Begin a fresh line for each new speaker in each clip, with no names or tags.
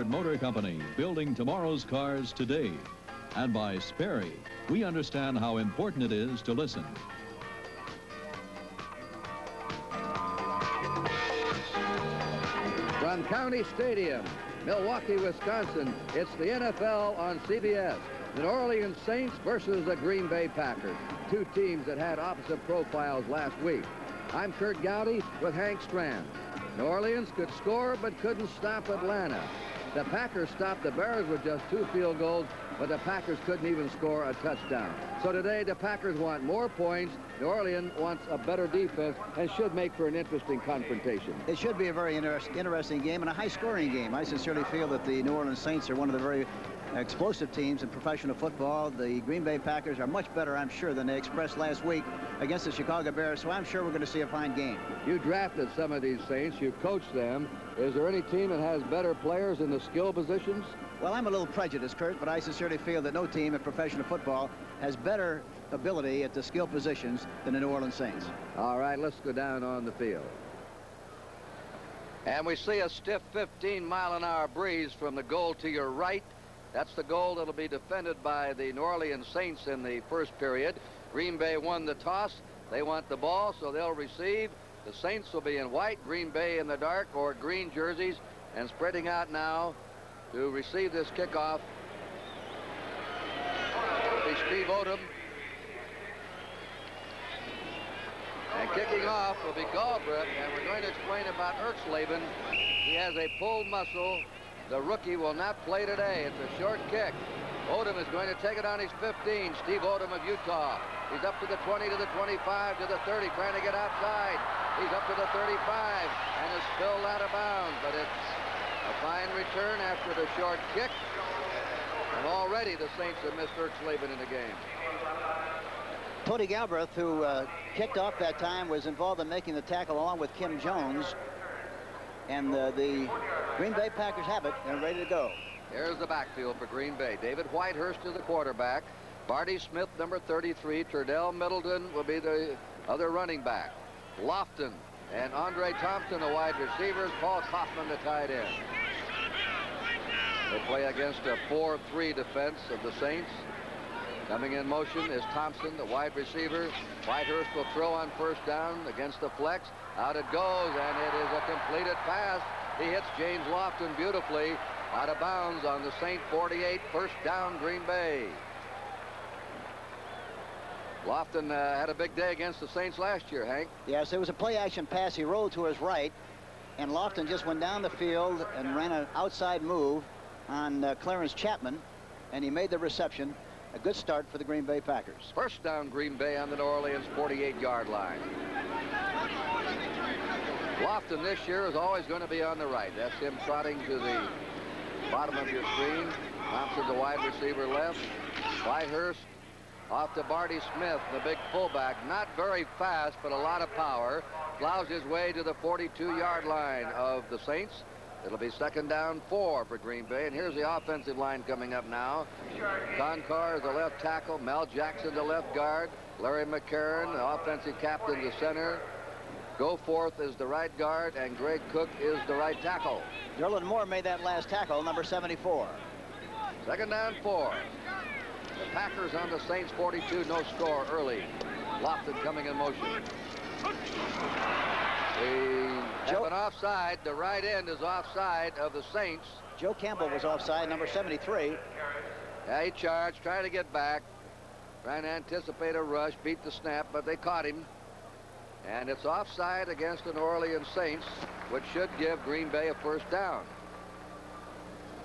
Ford Motor Company, building tomorrow's cars today. And by Sperry, we understand how important it is to listen.
From County Stadium, Milwaukee, Wisconsin, it's the NFL on CBS. The New Orleans Saints versus the Green Bay Packers. Two teams that had opposite profiles last week. I'm Kurt Gowdy with Hank Strand. New Orleans could score but couldn't stop Atlanta. The Packers stopped the Bears with just 2 field goals, but the Packers couldn't even score a touchdown. So today, the Packers want more points. New Orleans wants a better defense and should make for an interesting confrontation.
It should be a very interesting game and a high-scoring game. I sincerely feel that the New Orleans Saints are one of the very explosive teams in professional football. The Green Bay Packers are much better, I'm sure, than they expressed last week against the Chicago Bears, so I'm sure we're going to see a fine game.
You drafted some of these Saints. You coached them. Is there any team that has better players in the skill positions?
Well, I'm a little prejudiced, Kurt, but I sincerely feel that no team in professional football has better ability at the skill positions than the New Orleans Saints.
All right, let's go down on the field. And we see a stiff 15-mile-an-hour breeze from the goal to your right. That's the goal that'll be defended by the New Orleans Saints in the first period. Green Bay won the toss. They want the ball, so they'll receive. The Saints will be in white, Green Bay in the dark or green jerseys, and spreading out now to receive this kickoff will be Steve Odom. And kicking off will be Galbraith, and we're going to explain about Erxleben. He has a pulled muscle. The rookie will not play today. It's a short kick. Odom is going to take it on his 15. Steve Odom of Utah. He's up to the 20, to the 25, to the 30, trying to get outside. He's up to the 35 and is spilled out of bounds, but it's a fine return after the short kick. And already the Saints have missed Erxleben in the game.
Tony Galbraith, who kicked off that time, was involved in making the tackle along with Kim Jones. And the Green Bay Packers have it and ready to go.
There's the backfield for Green Bay. David Whitehurst is the quarterback. Barty Smith, number 33. Turdell Middleton will be the other running back. Lofton and Andre Thompson, the wide receivers. Paul Kaufman, the tight end. They play against a 4-3 defense of the Saints. Coming in motion is Thompson, the wide receiver. Whitehurst will throw on first down against the flex. Out it goes, and it is a completed pass. He hits James Lofton beautifully out of bounds on the Saint 48. First down, Green Bay. Lofton had a big day against the Saints last year, Hank.
Yes, it was a play-action pass. He rolled to his right, and Lofton just went down the field and ran an outside move on Clarence Chapman, and he made the reception. A good start for the Green Bay Packers.
First down, Green Bay on the New Orleans 48-yard line. Lofton this year is always going to be on the right. That's him trotting to the bottom of your screen. Thompson, the wide receiver, left. Whitehurst off to Barty Smith, the big fullback. Not very fast, but a lot of power. Plows his way to the 42-yard line of the Saints. It'll be second down 4 for Green Bay. And here's the offensive line coming up now. Don Carr is the left tackle. Mel Jackson, the left guard. Larry McCarron, the offensive captain, the center. Goforth is the right guard, and Greg Cook is the right tackle.
Derlin Moore made that last tackle, number 74.
Second down 4. The Packers on the Saints 42, no score early. Lofton coming in motion. They have an offside. The right end is offside of the Saints.
Joe Campbell was offside, number 73.
Yeah, he charged, trying to get back, trying to anticipate a rush, beat the snap, but they caught him. And it's offside against the New Orleans Saints, which should give Green Bay a first down.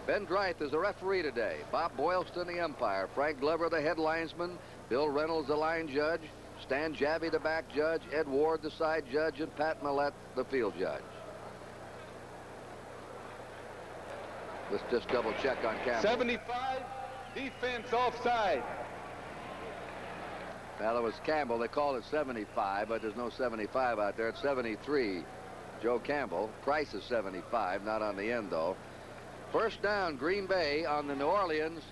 Ben Dreith is the referee today. Bob Boylston, the umpire. Frank Glover, the head linesman. Bill Reynolds, the line judge. Stan Javi, the back judge. Ed Ward, the side judge. And Pat Millett, the field judge. Let's just double check on Campbell.
75, defense offside.
Well, it was Campbell. They called it 75, but there's no 75 out there. It's 73. Joe Campbell. Price is 75, not on the end, though. First down, Green Bay on the New Orleans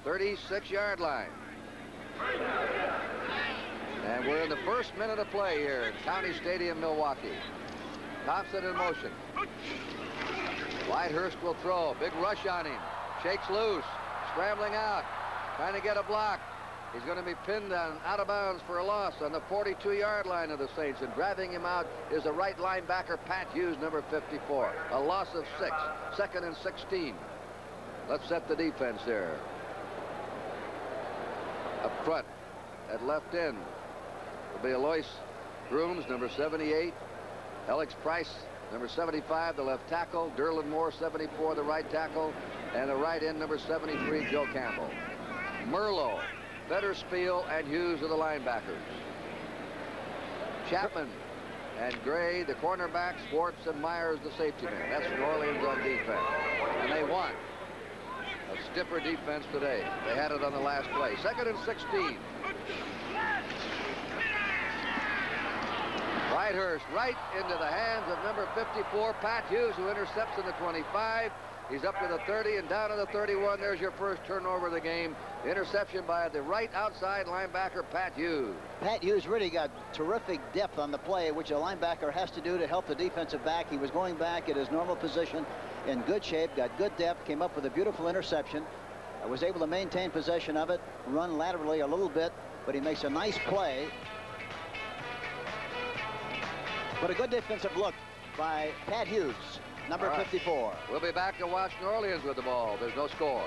36-yard line. And we're in the first minute of play here at County Stadium, Milwaukee. Thompson in motion. Whitehurst will throw. Big rush on him. Shakes loose. Scrambling out. Trying to get a block. He's going to be pinned on out of bounds for a loss on the 42-yard line of the Saints. And driving him out is the right linebacker, Pat Hughes, number 54. A loss of 6. 2nd and 16. Let's set the defense there. Up front at left end will be Alois Grooms, number 78. Alex Price, number 75, the left tackle. Derlin Moore, 74, the right tackle. And the right end, number 73, Joe Campbell. Merlo, Fetterspiel, and Hughes are the linebackers. Chapman and Gray, the cornerbacks. Schwartz and Myers, the safety men. That's New Orleans on defense. And they want a stiffer defense today. They had it on the last play. 2nd and 16. Whitehurst right into the hands of number 54, Pat Hughes, who intercepts in the 25. He's up to the 30 and down to the 31. There's your first turnover of the game. The interception by the right outside linebacker, Pat Hughes.
Pat Hughes really got terrific depth on the play, which a linebacker has to do to help the defensive back. He was going back at his normal position in good shape, got good depth, came up with a beautiful interception. Was able to maintain possession of it, run laterally a little bit, but he makes a nice play. But a good defensive look by Pat Hughes, number 54.
We'll be back to watch New Orleans with the ball. There's no score.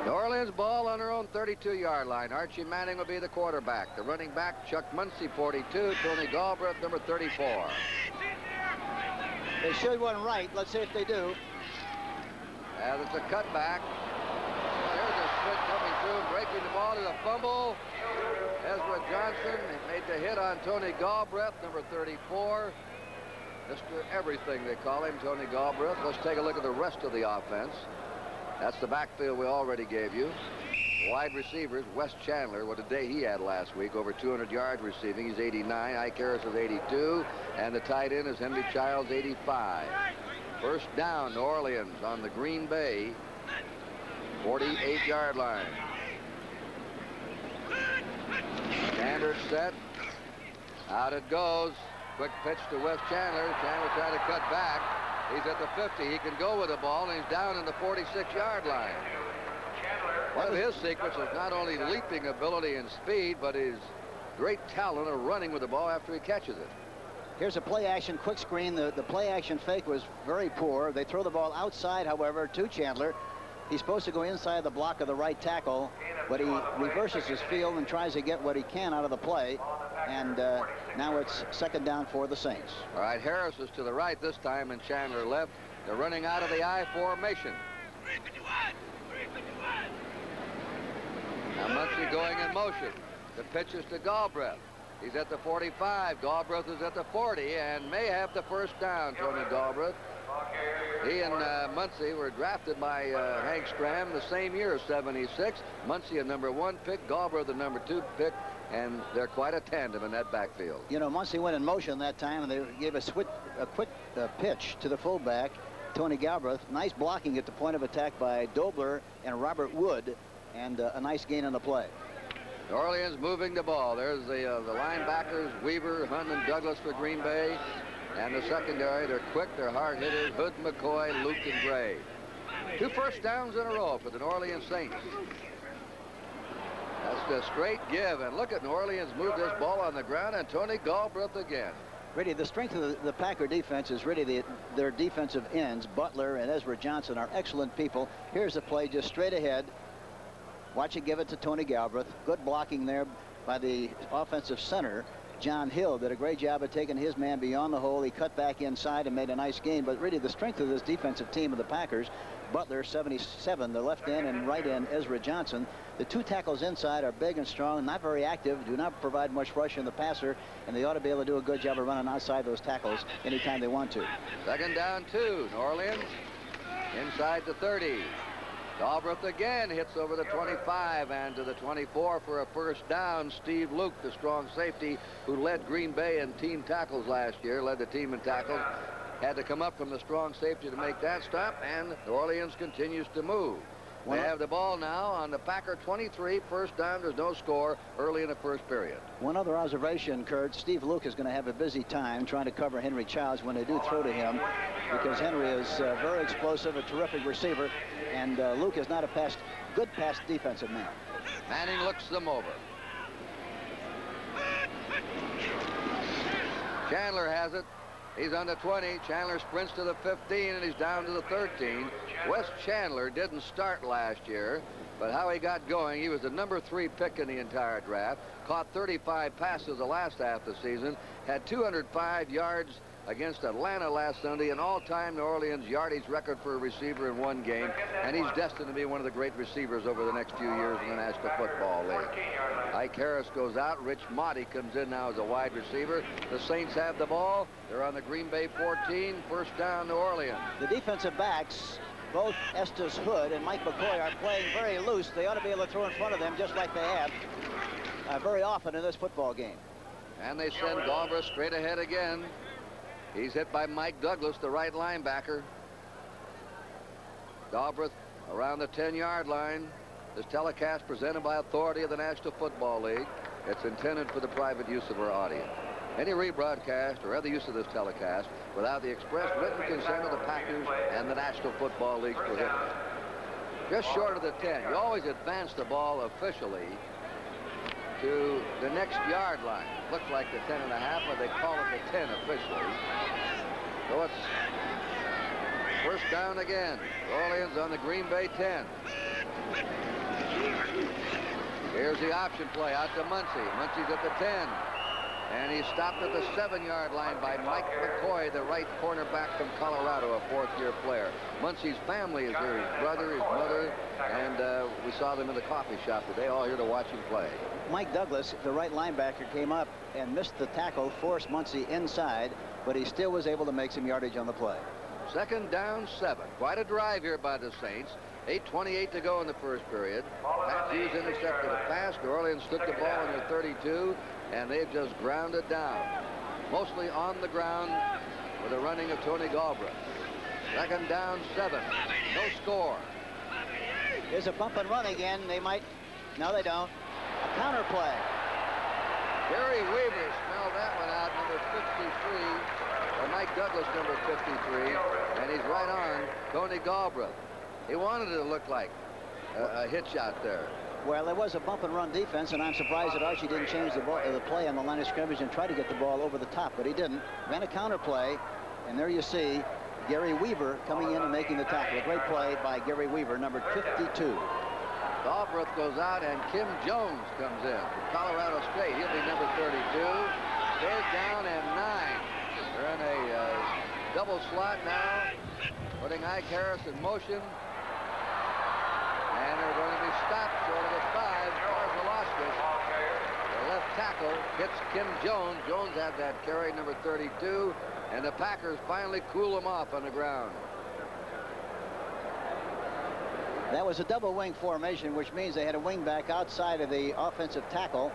New Orleans ball on their own 32-yard line. Archie Manning will be the quarterback. The running back, Chuck Muncie, 42. Tony Galbraith, number 34.
They should run right. Let's see if they do.
As it's a cutback. There's a split coming through, breaking the ball. There's a fumble. Ezra Johnson made the hit on Tony Galbraith, number 34. Mr. Everything, they call him, Tony Galbraith. Let's take a look at the rest of the offense. That's the backfield we already gave you. Wide receivers, Wes Chandler, what a day he had last week, over 200 yards receiving. He's 89. Ike Harris is 82. And the tight end is Henry Childs, 85. First down, New Orleans on the Green Bay 48-yard line. Standard set. Out it goes. Quick pitch to Wes Chandler. Chandler trying to cut back. He's at the 50. He can go with the ball, and he's down in the 46-yard line. One of his secrets is not only leaping ability and speed, but his great talent of running with the ball after he catches it.
Here's a play-action quick screen. The play-action fake was very poor. They throw the ball outside, however, to Chandler. He's supposed to go inside the block of the right tackle, but he reverses his field and tries to get what he can out of the play. And now it's 2nd down for the Saints.
All right, Harris is to the right this time and Chandler left. They're running out of the I formation. Now Muncie going in motion. The pitch is to Galbraith. He's at the 45. Galbraith is at the 40 and may have the first down, Tony Galbraith. He and Muncie were drafted by Hank Stram the same year, 76. Muncie a number 1 pick, Galbraith the number 2 pick, and they're quite a tandem in that backfield.
You know, Muncie went in motion that time, and they gave a quick pitch to the fullback, Tony Galbraith. Nice blocking at the point of attack by Dobler and Robert Wood, and a nice gain on the play.
New Orleans moving the ball. There's the linebackers, Weaver, Hunt, and Douglas for Green Bay. And the secondary, they're quick, they're hard hitters, Hood, McCoy, Luke, and Gray. 2 first downs in a row for the New Orleans Saints. That's the straight give, and look at New Orleans move this ball on the ground, and Tony Galbraith again.
Really, the strength of the Packer defense is really their defensive ends. Butler and Ezra Johnson are excellent people. Here's the play just straight ahead. Watch it give it to Tony Galbraith. Good blocking there by the offensive center. John Hill did a great job of taking his man beyond the hole. He cut back inside and made a nice gain. But really, the strength of this defensive team of the Packers, Butler, 77, the left end, and right end, Ezra Johnson. The 2 tackles inside are big and strong, not very active, do not provide much rush in the passer, and they ought to be able to do a good job of running outside those tackles anytime they want to.
2nd down 2, New Orleans inside the 30. Galbraith again hits over the 25 and to the 24 for a first down. Steve Luke, the strong safety who led Green Bay in team tackles last year, led the team in tackles, had to come up from the strong safety to make that stop, and New Orleans continues to move. They have the ball now on the Packer 23. First down, there's no score early in the first period.
One other observation, Kurt. Steve Luke is going to have a busy time trying to cover Henry Childs when they do throw to him, because Henry is very explosive, a terrific receiver, and Luke is not a good pass defensive man.
Manning looks them over. Chandler has it. He's on the 20. Chandler sprints to the 15, and he's down to the 13. Wes Chandler didn't start last year, but how he got going, he was the number 3 pick in the entire draft, caught 35 passes the last half of the season, had 205 yards against Atlanta last Sunday, an all-time New Orleans yardage record for a receiver in one game, and he's destined to be one of the great receivers over the next few years in the National Football League. Ike Harris goes out. Rich Motti comes in now as a wide receiver. The Saints have the ball. They're on the Green Bay 14. First down, New Orleans.
The defensive backs, both Estes Hood and Mike McCoy, are playing very loose. They ought to be able to throw in front of them just like they have very often in this football game.
And they send Galbraith straight ahead again. He's hit by Mike Douglas, the right linebacker. Galbraith around the 10-yard line. This telecast presented by authority of the National Football League. It's intended for the private use of our audience. Any rebroadcast or other use of this telecast without the express written consent of the Packers and the National Football League prohibited. Just short of the 10. You always advance the ball officially to the next yard line. Looks like the 10.5, but they call it the 10 officially. So it's first down again. New Orleans on the Green Bay 10. Here's the option play out to Muncie. Muncie's at the 10. And he's stopped at the 7-yard line by Mike McCoy, the right cornerback from Colorado, a 4th-year player. Muncie's family is here, his brother, his mother, and we saw them in the coffee shop today, all here to watch him play.
Mike Douglas, the right linebacker, came up and missed the tackle, forced Muncie inside, but he still was able to make some yardage on the play.
Second down, 7. Quite a drive here by the Saints. 8:28 to go in the first period. Matthews intercepted a pass. New Orleans took the ball in their 32, and they've just ground it down. Mostly on the ground with the running of Tony Galbraith. Second down, 7. No score.
There's a bump and run again. They might. No, they don't. A counter play.
Gary Weaver smelled that one out, number 53. Or Mike Douglas, number 53. And he's right on Tony Galbraith. He wanted it to look like a hitch out there.
Well, there was a bump and run defense, and I'm surprised that Archie didn't change the play on the line of scrimmage and try to get the ball over the top, but he didn't. Ran a counter play, and there you see Gary Weaver coming in and making the tackle. A great play by Gary Weaver, number 52.
Galbraith goes out, and Kim Jones comes in from Colorado State. He'll be number 32. Third down and 9. They're in a double slot now, putting Ike Harris in motion. And they're going to be stopped short of the 5. Varsalauskas, the left tackle, hits Kim Jones. Jones had that carry, number 32. And the Packers finally cool him off on the ground.
That was a double wing formation, which means they had a wing back outside of the offensive tackle.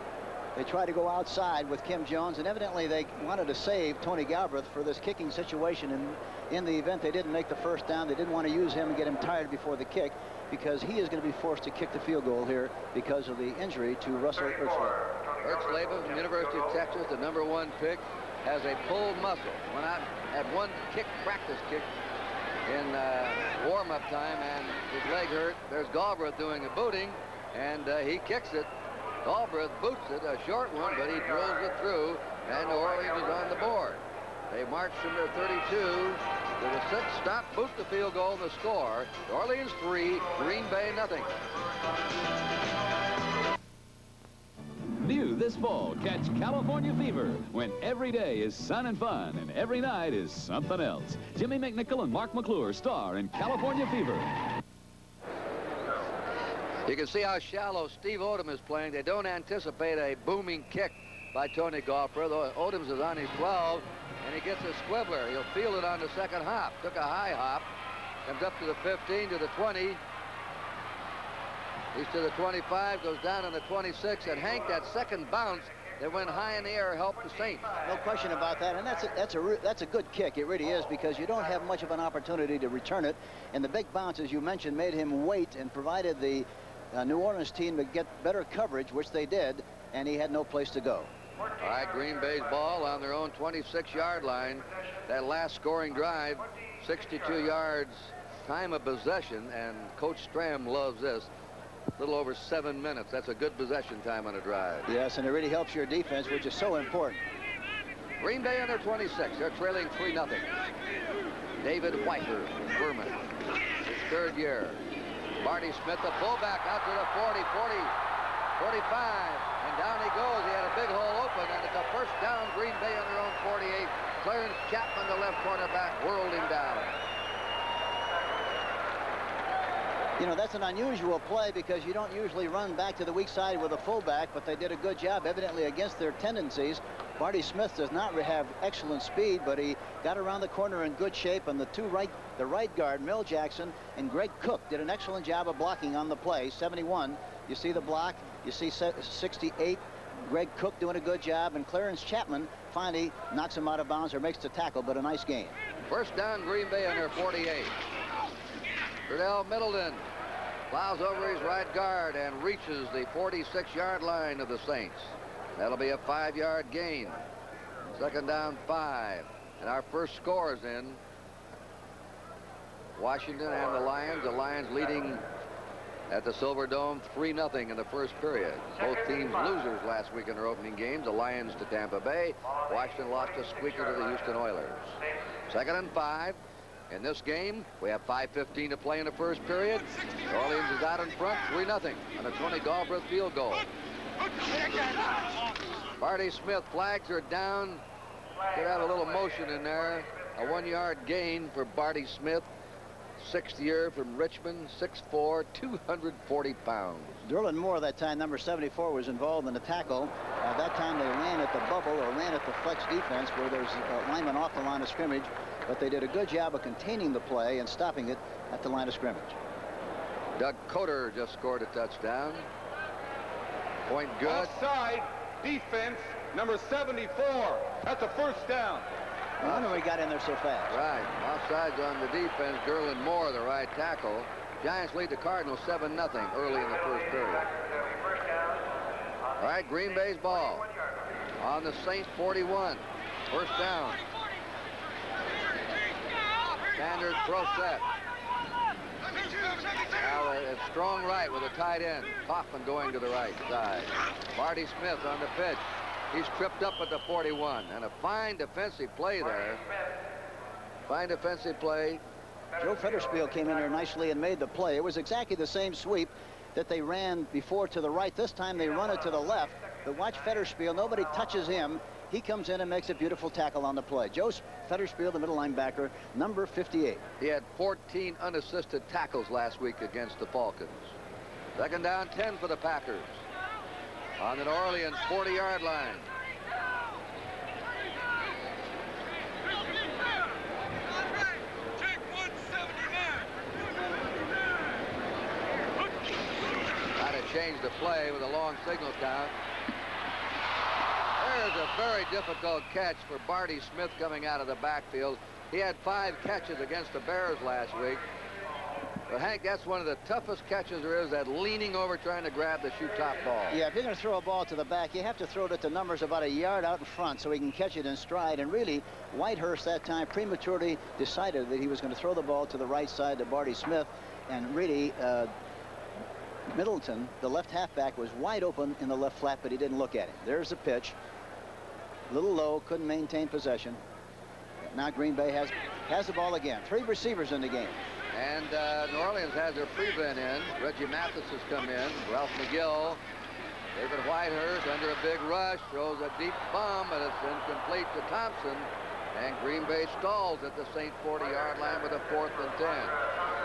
They tried to go outside with Kim Jones, and evidently they wanted to save Tony Galbraith for this kicking situation. And in the event they didn't make the first down, they didn't want to use him and get him tired before the kick, because he is going to be forced to kick the field goal here because of the injury to Russell Ertzleben.
Ertzleben from the University of Texas, the number 1 pick, has a pulled muscle. Went out, had one practice kick in warm-up time, and his leg hurt. There's Galbraith doing a booting, and he kicks it. Galbraith boots it, a short one, but he drills it through, and New Orleans is on the board. They march from their 32 to the 6, stop, boot the field goal, the score. New Orleans 3, Green Bay nothing.
New this fall, catch California Fever, when every day is sun and fun and every night is something else. Jimmy McNichol and Mark McClure star in California Fever.
You can see how shallow Steve Odom is playing. They don't anticipate a booming kick by Tony Galbraith. Odoms is on his 12, and he gets a squibbler. He'll field it on the second hop. Took a high hop, comes up to the 15, to the 20. He's to the 25, goes down on the 26, and Hank, that second bounce that went high in the air helped the Saints.
No question about that, and that's a good kick. It really is, because you don't have much of an opportunity to return it, and the big bounce, as you mentioned, made him wait and provided the New Orleans team to get better coverage, which they did, and he had no place to go.
All right, Green Bay's ball on their own 26-yard line. That last scoring drive, 62 yards time of possession, and Coach Stram loves this. A little over 7 minutes. That's a good possession time on a drive.
Yes, and it really helps your defense, which is so important.
Green Bay under 26. They're trailing 3-0. David Whitehurst from Vermont, his third year. Marty Smith, the fullback, out to the 40, 40, 45, and down he goes. He had a big hole open, and it's a first down. Green Bay on their own 48. Clarence Chapman, the left cornerback, whirled him down.
You know, that's an unusual play because you don't usually run back to the weak side with a fullback, but they did a good job, evidently against their tendencies. Marty Smith does not have excellent speed, but he got around the corner in good shape, and the right guard, Mel Jackson, and Greg Cook did an excellent job of blocking on the play. 71, you see the block, you see 68, Greg Cook doing a good job, and Clarence Chapman finally knocks him out of bounds or makes the tackle, but a nice game.
First down, Green Bay on their 48. Cordell Middleton plows over his right guard and reaches the 46-yard line of the Saints. That'll be a 5-yard gain. Second down, 5. And our first score is in. Washington and the Lions leading at the Silver Dome 3-0 in the first period. Both teams losers last week in their opening games. The Lions to Tampa Bay. Washington lost a squeaker to the Houston Oilers. Second and 5. In this game, we have 5:15 to play in the first period. New Orleans is out in front, 3-0 on a Tony Galbraith field goal. Marty Smith, flags are down. Could have a little motion in there. A 1-yard gain for Barty Smith. 6th year from Richmond, 6'4", 240 pounds.
Derlin Moore, that time, number 74, was involved in the tackle. That time they ran at the bubble or ran at the flex defense where there's a lineman off the line of scrimmage, but they did a good job of containing the play and stopping it at the line of scrimmage.
Doug Coder just scored a touchdown. Point good.
Offside, defense, number 74. That's a first down.
I wonder why he got in there so fast.
Right. Offsides on the defense. Derlin Moore, the right tackle. Giants lead the Cardinals 7-0 early in the first period. All right, Green Bay's ball on the Saints 41. First down. Standard throw set. Now a strong right with a tight end. Kaufman going to the right side. Marty Smith on the pitch. He's tripped up at the 41. And a fine defensive play there. Fine defensive play.
Joe Federspiel came in there nicely and made the play. It was exactly the same sweep that they ran before to the right. This time they run it to the left. But watch Federspiel. Nobody touches him. He comes in and makes a beautiful tackle on the play. Joe Federspiel, the middle linebacker, number 58.
He had 14 unassisted tackles last week against the Falcons. Second down, 10 for the Packers. On the New Orleans 40-yard line. Got to change the play with a long signal count. There's a very difficult catch for Barty Smith coming out of the backfield. He had 5 catches against the Bears last week. But, Hank, that's one of the toughest catches there is, that leaning over trying to grab the shoe top ball.
Yeah, if you're going to throw a ball to the back, you have to throw it at the numbers about a yard out in front so he can catch it in stride. And really, Whitehurst that time prematurely decided that he was going to throw the ball to the right side to Barty Smith. And really, Middleton, the left halfback, was wide open in the left flat, but he didn't look at him. There's the pitch. A little low, couldn't maintain possession. Now Green Bay has the ball again. 3 receivers in the game.
And New Orleans has their prevent in. Reggie Mathis has come in. Ralph McGill. David Whitehurst under a big rush. Throws a deep bomb, but it's incomplete to Thompson. And Green Bay stalls at the Saint 40-yard line with a 4th and 10.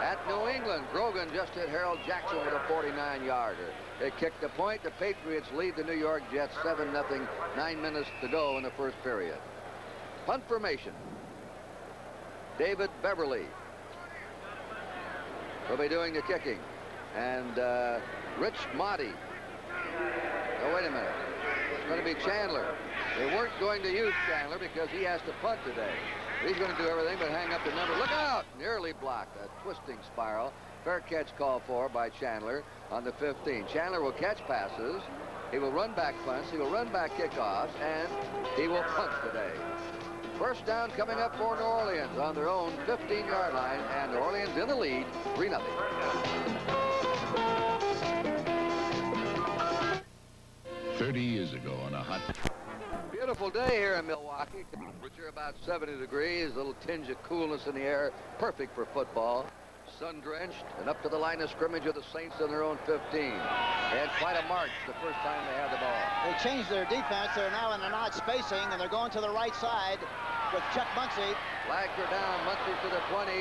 At New England, Grogan just hit Harold Jackson with a 49-yarder. They kicked the point. The Patriots lead the New York Jets 7-0. 9 minutes to go in the first period. Punt formation. David Beverly will be doing the kicking. And Rich Motti. Oh, wait a minute. going to be Chandler. They weren't going to use Chandler because he has to punt today. He's going to do everything but hang up the number. Look out! Nearly blocked. A twisting spiral. Fair catch called for by Chandler on the 15. Chandler will catch passes. He will run back punts. He will run back kickoffs. And he will punt today. First down coming up for New Orleans on their own 15-yard line. And New Orleans in the lead, 3-0.
30 years ago on a hot...
Beautiful day here in Milwaukee. Temperature about 70 degrees. A little tinge of coolness in the air. Perfect for football. Sun-drenched and up to the line of scrimmage of the Saints on their own 15. They had quite a march the first time they had the ball.
They changed their defense. They're now in an odd spacing, and they're going to the right side with Chuck Muncie.
Flags are down. Muncie to the 20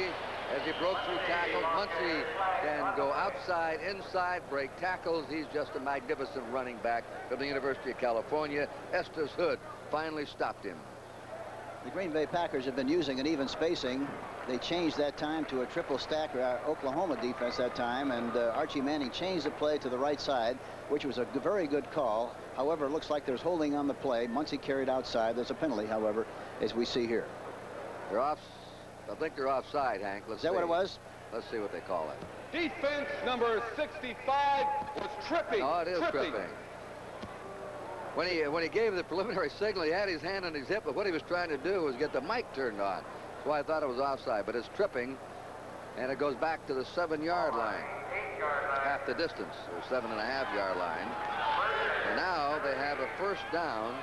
as he broke through tackles. Muncie can go outside, inside, break tackles. He's just a magnificent running back from the University of California. Estes Hood finally stopped him.
The Green Bay Packers have been using an even spacing. They changed that time to a triple stack Oklahoma defense that time, and Archie Manning changed the play to the right side, which was a very good call. However, it looks like there's holding on the play. Muncie carried outside. There's a penalty, however, as we see here.
They're off. I think they're offside, Hank.
Is that what it was?
Let's see what they call it.
Defense number 65 was tripping.
Oh, it is tripping. When he gave the preliminary signal, he had his hand on his hip, but what he was trying to do was get the mic turned on. That's why I thought it was offside, but it's tripping, and it goes back to the 7-yard line. Half the distance, or 7.5-yard line. And now they have a first down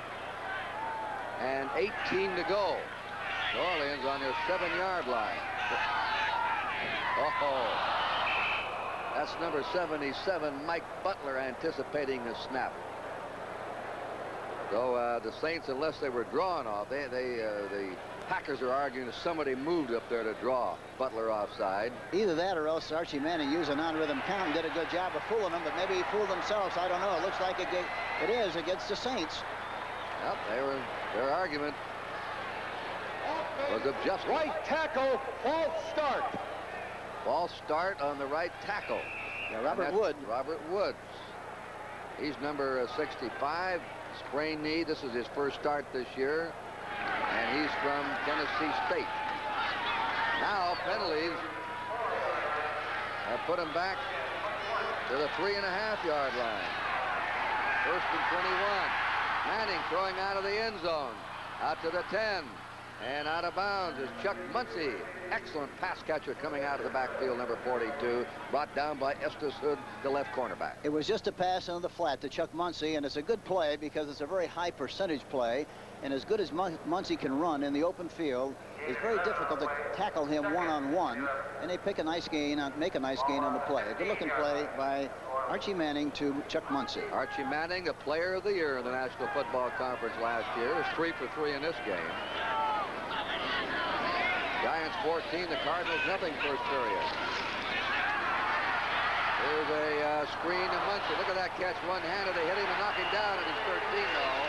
and 18 to go. New Orleans on their 7-yard line. Oh, that's number 77, Mike Butler, anticipating the snap. So the Saints, unless they were drawn off, the Packers are arguing that somebody moved up there to draw Butler offside.
Either that or else Archie Manning used a non-rhythm count and did a good job of fooling them, but maybe he fooled themselves. I don't know. It looks like it is against the Saints.
Yep, their argument was of justice.
Right tackle, false start.
False start on the right tackle.
Yeah, Robert Wood.
Robert Woods. He's number 65. Sprained knee. This is his first start this year. And he's from Tennessee State. Now penalties have put him back to the 3.5-yard line. First and 21. Manning throwing out of the end zone. Out to the 10. And out of bounds is Chuck Muncie. Excellent pass catcher coming out of the backfield, number 42. Brought down by Estes Hood, the left cornerback.
It was just a pass on the flat to Chuck Muncie, and it's a good play because it's a very high percentage play. And as good as Muncie can run in the open field, it's very difficult to tackle him one-on-one. And they make a nice gain on the play. A good-looking play by Archie Manning to Chuck Muncie.
Archie Manning, the player of the year in the National Football Conference last year, was 3 for 3 in this game. Giants 14, the Cardinals nothing first period. Here's a screen to Muncie. Look at that catch one-handed. They hit him and knock him down at his 13 though.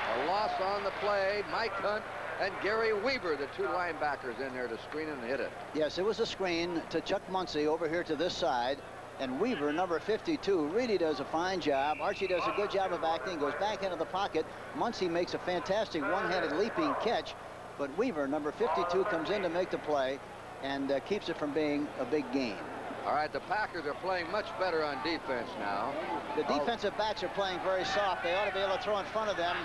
A loss on the play. Mike Hunt and Gary Weaver, the two linebackers in there to screen and hit it.
Yes, it was a screen to Chuck Muncie over here to this side. And Weaver, number 52, really does a fine job. Archie does a good job of acting, goes back into the pocket. Muncie makes a fantastic one-handed leaping catch. But Weaver, number 52, comes in to make the play and keeps it from being a big gain.
All right, the Packers are playing much better on defense now.
The defensive backs are playing very soft. They ought to be able to throw in front of them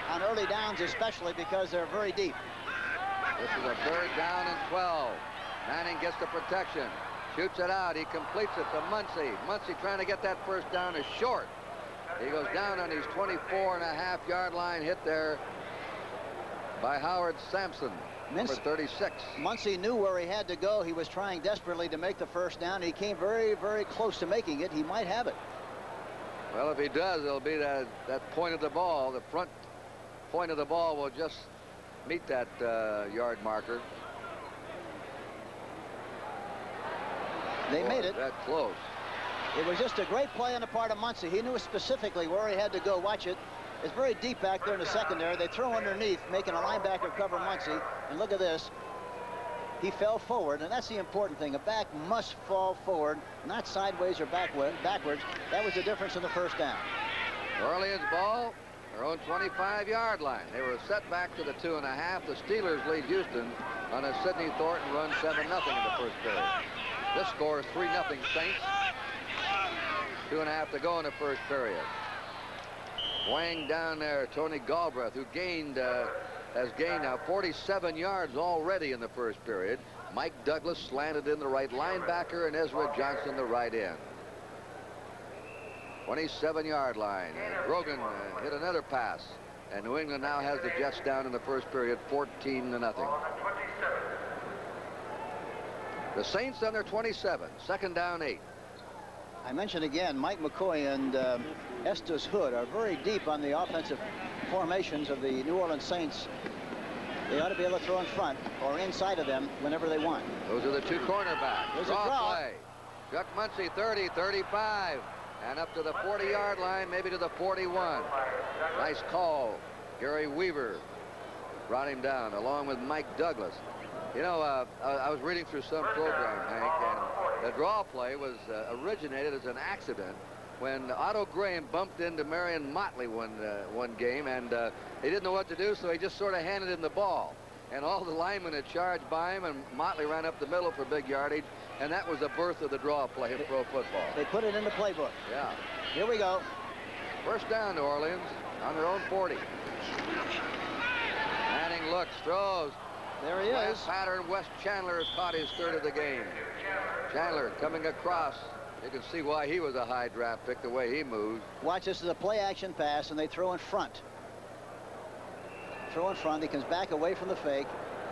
on early downs, especially because they're very deep.
This is a 3rd down and 12. Manning gets the protection. Shoots it out. He completes it to Muncie. Muncie trying to get that first down is short. He goes down on his 24.5-yard line, hit there by Howard Sampson, number 36.
Muncie knew where he had to go. He was trying desperately to make the first down. He came very, very close to making it. He might have it.
Well, if he does, it'll be that point of the ball. The front point of the ball will just meet that yard marker.
They made it.
That close.
It was just a great play on the part of Muncie. He knew specifically where he had to go. Watch it. It's very deep back there in the secondary. They throw underneath, making a linebacker cover Muncie. And look at this. He fell forward, and that's the important thing. A back must fall forward, not sideways or backwards. That was the difference in the first down.
New Orleans ball their own 25-yard line. They were set back to the 2.5. The Steelers lead Houston on a Sidney Thornton run 7-0 in the first period. This score is 3-0 Saints. 2.5 to go in the first period. Wang down there, Tony Galbraith, who has gained now 47 yards already in the first period. Mike Douglas slanted in the right linebacker, and Ezra Johnson the right end. 27-yard line. Grogan hit another pass, and New England now has the Jets down in the first period, 14-0. The Saints on their 27, second down 8.
I mentioned again, Mike McCoy and Estes Hood are very deep on the offensive formations of the New Orleans Saints. They ought to be able to throw in front or inside of them whenever they want.
Those are the two cornerbacks.
There's a draw.
Play. Chuck Muncie, 30, 35, and up to the 40-yard line, maybe to the 41. Nice call. Gary Weaver brought him down, along with Mike Douglas. You know, I was reading through some program, Hank, and the draw play was originated as an accident when Otto Graham bumped into Marion Motley one game, and he didn't know what to do, so he just sort of handed him the ball. And all the linemen had charged by him, and Motley ran up the middle for big yardage, and that was the birth of the draw play in pro football.
They put it in the playbook.
Yeah.
Here we go.
First down, New Orleans, on their own 40. Manning looks, throws.
There he is.
Pattern. Wes Chandler has caught his third of the game. Chandler coming across. You can see why he was a high draft pick, the way he moves.
Watch, this is a play-action pass, and they throw in front. Throw in front. He comes back away from the fake.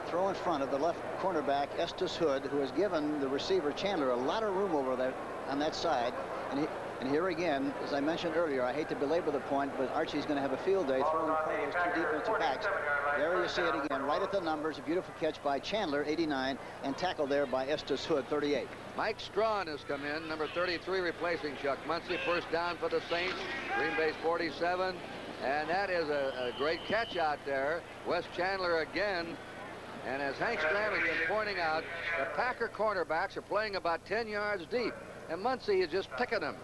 Throw in front of the left cornerback, Estes Hood, who has given the receiver, Chandler, a lot of room over there on that side. And here again, as I mentioned earlier, I hate to belabor the point, but Archie's going to have a field day throwing in front of those two defensive backs. There you see it again, right at the numbers. A beautiful catch by Chandler, 89, and tackle there by Estes Hood, 38.
Mike Strawn has come in, number 33, replacing Chuck Muncie. First down for the Saints. Green Bay's 47. And that is a great catch out there. Wes Chandler again. And as Hank Stram has been pointing out, the Packer cornerbacks are playing about 10 yards deep. And Muncie is just picking them,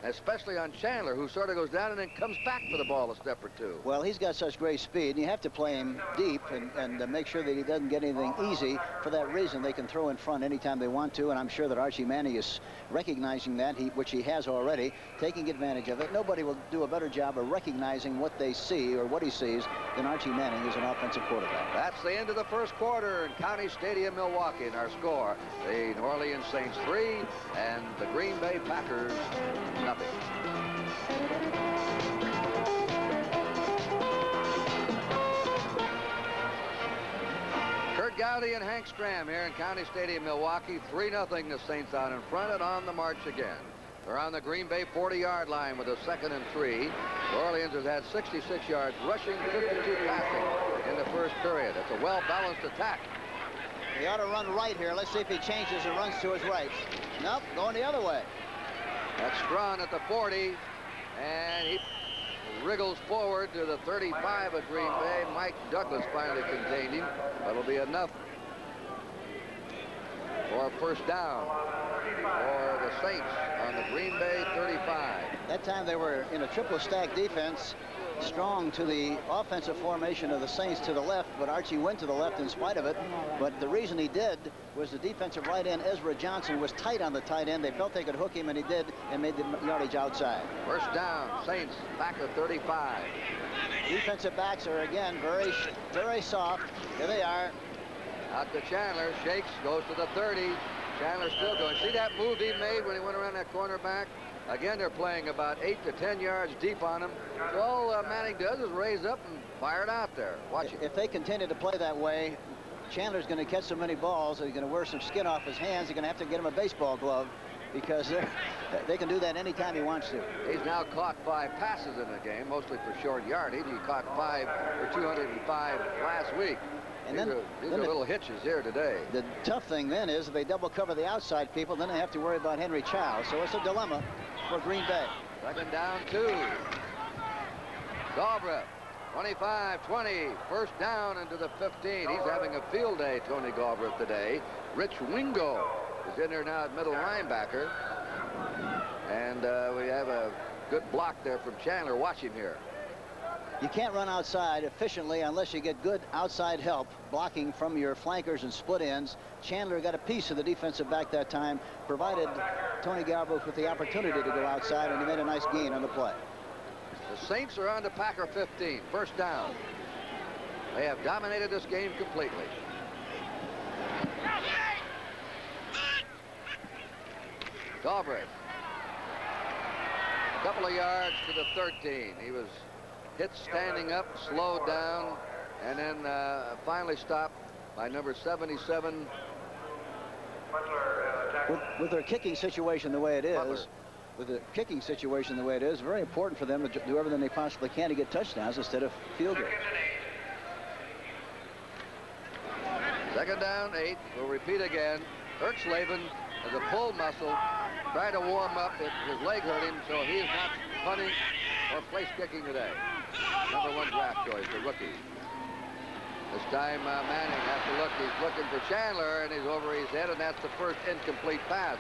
especially on Chandler, who sort of goes down and then comes back for the ball a step or two.
Well, he's got such great speed, and you have to play him deep and make sure that he doesn't get anything easy. For that reason, they can throw in front anytime they want to, and I'm sure that Archie Manning is recognizing that, which he has already, taking advantage of it. Nobody will do a better job of recognizing what they see or what he sees than Archie Manning as an offensive quarterback.
That's the end of the first quarter in County Stadium, Milwaukee. And our score, the New Orleans Saints 3 and the Green Bay Packers 0. Kurt Gowdy and Hank Stram here in County Stadium, Milwaukee. 3-0 the Saints out in front and on the march again. They're on the Green Bay 40-yard line with a 2nd and 3. New Orleans has had 66 yards rushing, 52 passing in the first period. It's a well-balanced attack.
He ought to run right here. Let's see if he changes and runs to his right. Nope, going the other way.
That's Strawn at the 40, and he wriggles forward to the 35 of Green Bay. Mike Douglas finally contained him. That'll be enough for a first down for the Saints on the Green Bay 35.
That time they were in a triple stack defense, strong to the offensive formation of the Saints to the left, but Archie went to the left in spite of it. But the reason he did was the defensive right end, Ezra Johnson, was tight on the tight end. They felt they could hook him, and he did, and made the yardage outside.
First down, Saints back at 35.
Defensive backs are, again, very, very soft. Here they are.
Out to Chandler, shakes, goes to the 30. Chandler still going. See that move he made when he went around that cornerback? Again, they're playing about 8 to 10 yards deep on him. So all Manning does is raise up and fire it out there. Watch it.
If they continue to play that way, Chandler's going to catch so many balls that he's going to wear some skin off his hands. They're going to have to get him a baseball glove because they can do that anytime he wants to.
He's now caught 5 passes in the game, mostly for short yardage. He caught 5 for 205 last week.
And
these are little hitches here today.
The tough thing then is if they double cover the outside people, then they have to worry about Henry Childs. So it's a dilemma for Green Bay.
Second down 2. Galbraith, 25-20, first down into the 15. He's having a field day, Tony Galbraith, today. Rich Wingo is in there now at middle linebacker. And we have a good block there from Chandler. Watch him here.
You can't run outside efficiently unless you get good outside help blocking from your flankers and split ends. Chandler got a piece of the defensive back that time, provided Tony Galbraith with the opportunity to go outside, and he made a nice gain on the play.
The Saints are on to Packer 15. First down. They have dominated this game completely. Galbraith. A couple of yards to the 13. He was hit standing up, slowed down, and then finally stopped by number 77.
With their kicking situation the way it is, very important for them to do everything they possibly can to get touchdowns instead of field goals.
Second down, 8. We'll repeat again. Erxleben has a pull muscle. Tried to warm up. His leg hurt him, so he is not punting or place kicking today. Number 1 draft choice, the rookie. This time Manning has to look. He's looking for Chandler, and he's over his head, and that's the first incomplete pass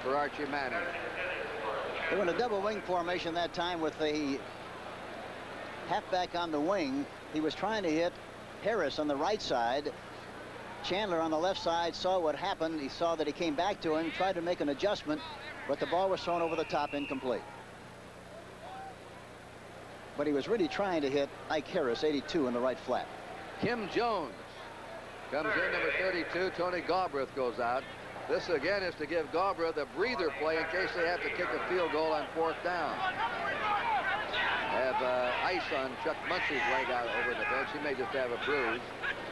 for Archie Manning.
They went a double wing formation that time with the halfback on the wing. He was trying to hit Harris on the right side. Chandler on the left side saw what happened. He saw that he came back to him, tried to make an adjustment, but the ball was thrown over the top, incomplete. But he was really trying to hit Ike Harris, 82, in the right flat.
Kim Jones comes in, number 32. Tony Galbraith goes out. This again is to give Galbraith a breather play in case they have to kick a field goal on 4th down. Have ice on Chuck Muncy's leg out over the bench. He may just have a bruise.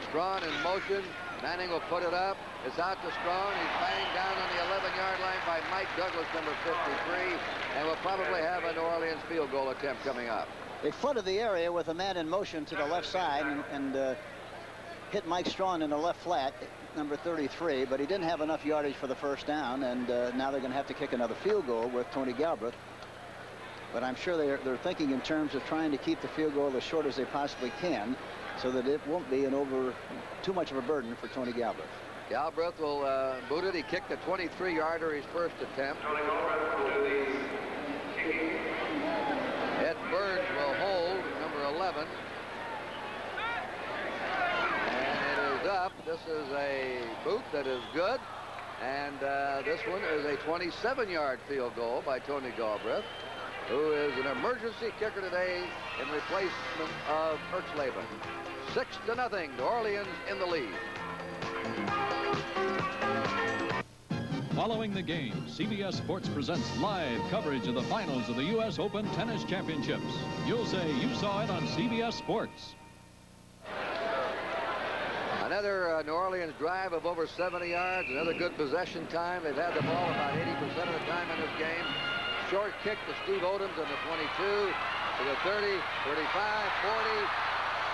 Strawn in motion. Manning will put it up. It's out to Strawn. He's banged down on the 11-yard line by Mike Douglas, number 53, and will probably have a New Orleans field goal attempt coming up.
They flooded the area with a man in motion to the left side and hit Mike Strawn in the left flat, number 33, but he didn't have enough yardage for the first down, and now they're going to have to kick another field goal with Tony Galbraith. But I'm sure they're thinking in terms of trying to keep the field goal as short as they possibly can, so that it won't be too much of a burden for Tony Galbraith.
Galbraith will boot it. He kicked a 23-yarder his first attempt. Ed Burns will hold, number 11. And it is up. This is a boot that is good. And this one is a 27-yard field goal by Tony Galbraith, who is an emergency kicker today in replacement of Erxleben. 6-0, New Orleans in the lead.
Following the game, CBS Sports presents live coverage of the finals of the U.S. Open Tennis Championships. You'll say you saw it on CBS Sports.
Another New Orleans drive of over 70 yards. Another good possession time. They've had the ball about 80% of the time in this game. Short kick to Steve Odoms on the 22, to the 30, 35, 40,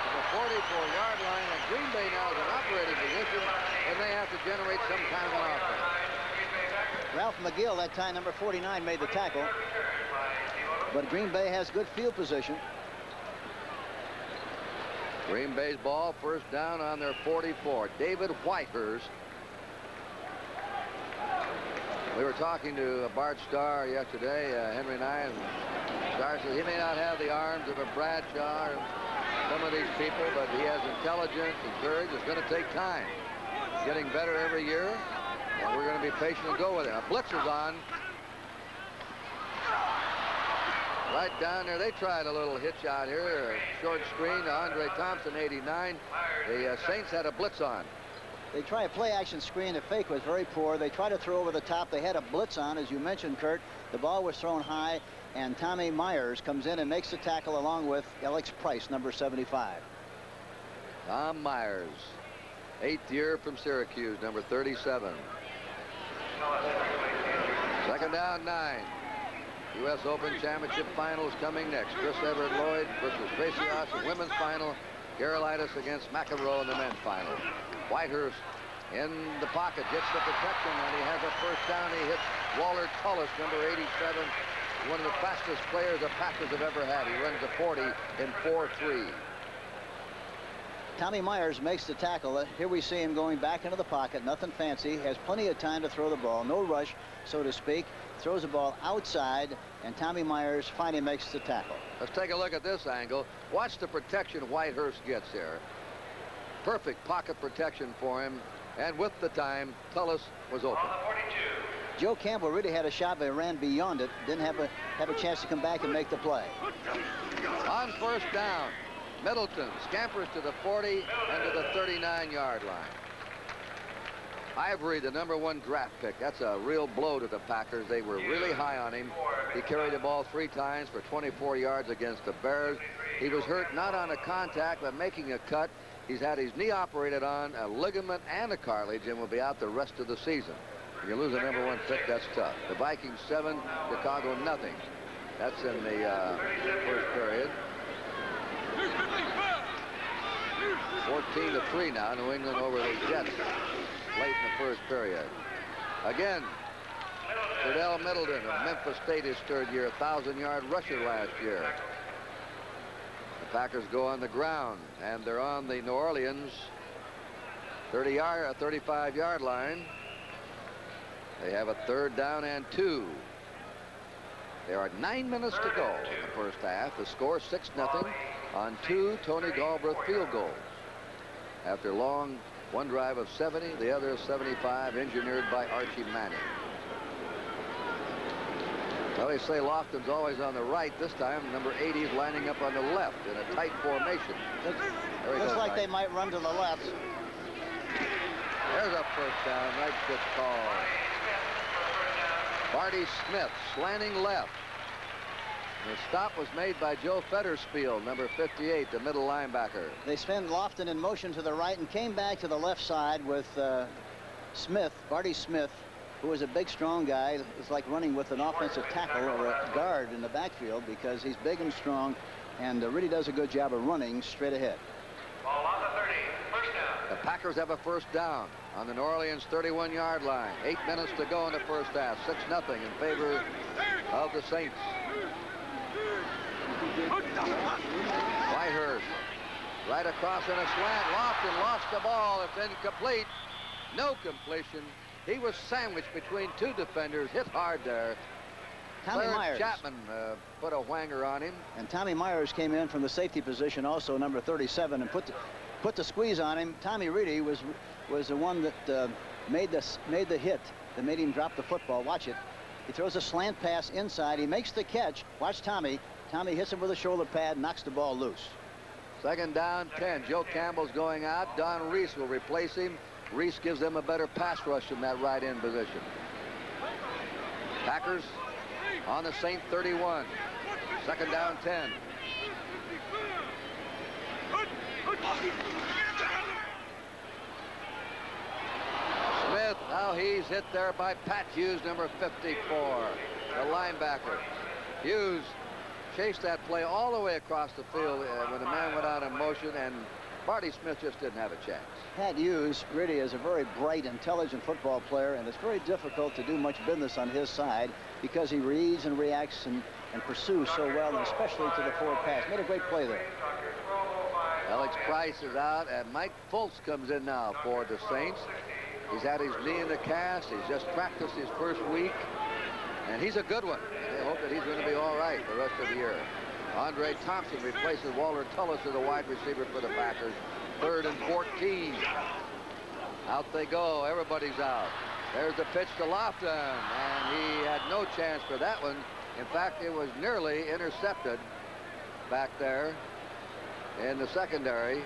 to the 44-yard line. And Green Bay now is in operating position, and they have to generate some kind of offense.
Ralph McGill, that time, number 49, made the tackle. But Green Bay has good field position.
Green Bay's ball, first down on their 44. David Whitehurst. We were talking to Bart Starr yesterday, Henry and I, and Starr said he may not have the arms of a Bradshaw or some of these people, but he has intelligence and courage. It's going to take time. He's getting better every year, and we're going to be patient and go with it. A blitz is on. Right down there, they tried a little hitch out here, a short screen to Andre Thompson, 89. The Saints had a blitz on.
They try a play-action screen. The fake was very poor. They tried to throw over the top. They had a blitz on, as you mentioned, Kurt. The ball was thrown high, and Tommy Myers comes in and makes the tackle along with Alex Price, number 75.
Tom Myers, 8th year from Syracuse, number 37. Second down, 9. U.S. Open Championship Finals coming next. Chris Everett Lloyd versus Vacios, the women's final. Gerolaitis against McEnroe in the men's final. Whitehurst in the pocket, gets the protection, and he has a first down. He hits Waller Tullis, number 87, one of the fastest players the Packers have ever had. He runs a 40 in 4.3.
Tommy Myers makes the tackle. Here we see him going back into the pocket. Nothing fancy. Has plenty of time to throw the ball. No rush, so to speak. Throws the ball outside, and Tommy Myers finally makes the tackle.
Let's take a look at this angle. Watch the protection Whitehurst gets here. Perfect pocket protection for him. And with the time, Tullis was open.
Joe Campbell really had a shot, but ran beyond it. Didn't have a chance to come back and make the play.
On first down, Middleton scampers to the 40 and to the 39-yard line. Ivory, the #1 draft pick. That's a real blow to the Packers. They were really high on him. He carried the ball 3 times for 24 yards against the Bears. He was hurt not on a contact, but making a cut. He's had his knee operated on, a ligament and a cartilage, and will be out the rest of the season. If you lose a #1 pick, that's tough. The Vikings 7, Chicago nothing. That's in the first period. 14-3 now. New England over the Jets late in the first period. Again, Cordell Middleton of Memphis State, his 3rd year, 1,000-yard rusher last year. The Packers go on the ground, and they're on the New Orleans 35-yard line. They have a 3rd down and 2. There are 9 minutes to go in the first half. The score 6-0 on 2 Tony Galbraith field goals. After one drive of 70, the other 75, engineered by Archie Manning. Well, they say Lofton's always on the right. This time, number 80 is lining up on the left in a tight formation.
Looks like they might run to the left.
There's a first down. Nice pitch call. Barty Smith slanting left. The stop was made by Joe Fetterspiel, number 58, the middle linebacker.
They sent Lofton in motion to the right and came back to the left side with Smith, Barty Smith, who is a big, strong guy. It's like running with an offensive tackle or a guard in the backfield because he's big and strong and really does a good job of running straight ahead.
Ball on the 30, first down.
The Packers have a first down on the New Orleans 31-yard line. 8 minutes to go in the first half. 6-0 in favor of the Saints. Whitehurst right across in a slant. Lofton lost the ball. It's incomplete. No completion. He was sandwiched between 2 defenders. Hit hard there.
Tommy Myers.
Chapman put a whanger on him.
And Tommy Myers came in from the safety position, also number 37, and put the squeeze on him. Tommy Reedy was the one that made the hit that made him drop the football. Watch it. He throws a slant pass inside. He makes the catch. Watch Tommy. Tommy hits him with a shoulder pad, knocks the ball loose.
2nd down, 10. Joe Campbell's going out. Don Reese will replace him. Reese gives them a better pass rush in that right end position. Packers on the Saint 31. 2nd down, 10. Smith, now he's hit there by Pat Hughes, number 54, the linebacker. Hughes chased that play all the way across the field when the man went out in motion, and Barty Smith just didn't have a chance.
Pat Hughes really is a very bright, intelligent football player, and it's very difficult to do much business on his side because he reads and reacts and pursues so well, and especially to the forward pass. Made a great play there.
Alex Price is out, and Mike Fultz comes in now for the Saints. He's had his knee in the cast. He's just practiced his first week, and he's a good one. They hope that he's going to be all right the rest of the year. Andre Thompson replaces Walter Tullis as a wide receiver for the Packers. 3rd and 14. Out they go. Everybody's out. There's the pitch to Lofton, and he had no chance for that one. In fact, it was nearly intercepted back there in the secondary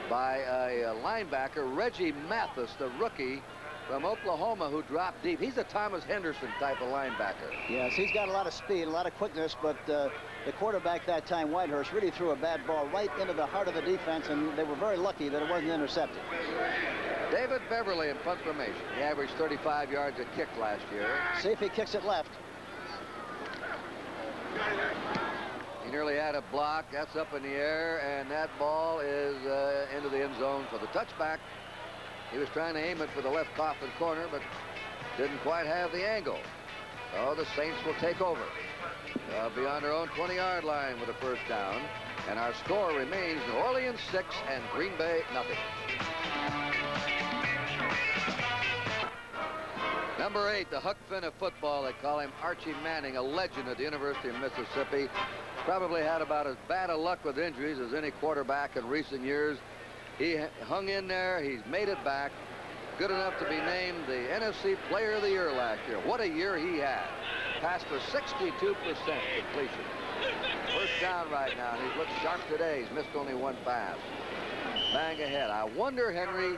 by a linebacker, Reggie Mathis, the rookie from Oklahoma, who dropped deep. He's a Thomas Henderson type of linebacker.
Yes, he's got a lot of speed, a lot of quickness, but the quarterback that time, Whitehurst, really threw a bad ball right into the heart of the defense, and they were very lucky that it wasn't intercepted.
David Beverly in punt formation. He averaged 35 yards a kick last year.
See if he kicks it left.
He nearly had a block. That's up in the air, and that ball is into the end zone for the touchback. He was trying to aim it for the left coffin corner, but didn't quite have the angle. So the Saints will take over. Beyond our own 20-yard line with a first down. And our score remains New Orleans 6 and Green Bay nothing. Number 8, the Huck Finn of football. They call him Archie Manning, a legend at the University of Mississippi. Probably had about as bad a luck with injuries as any quarterback in recent years. He hung in there. He's made it back. Good enough to be named the NFC Player of the Year last year. What a year he had. Passed for 62% completion. First down right now, and he's looked sharp today. He's missed only one pass. Bang ahead. I wonder, Henry,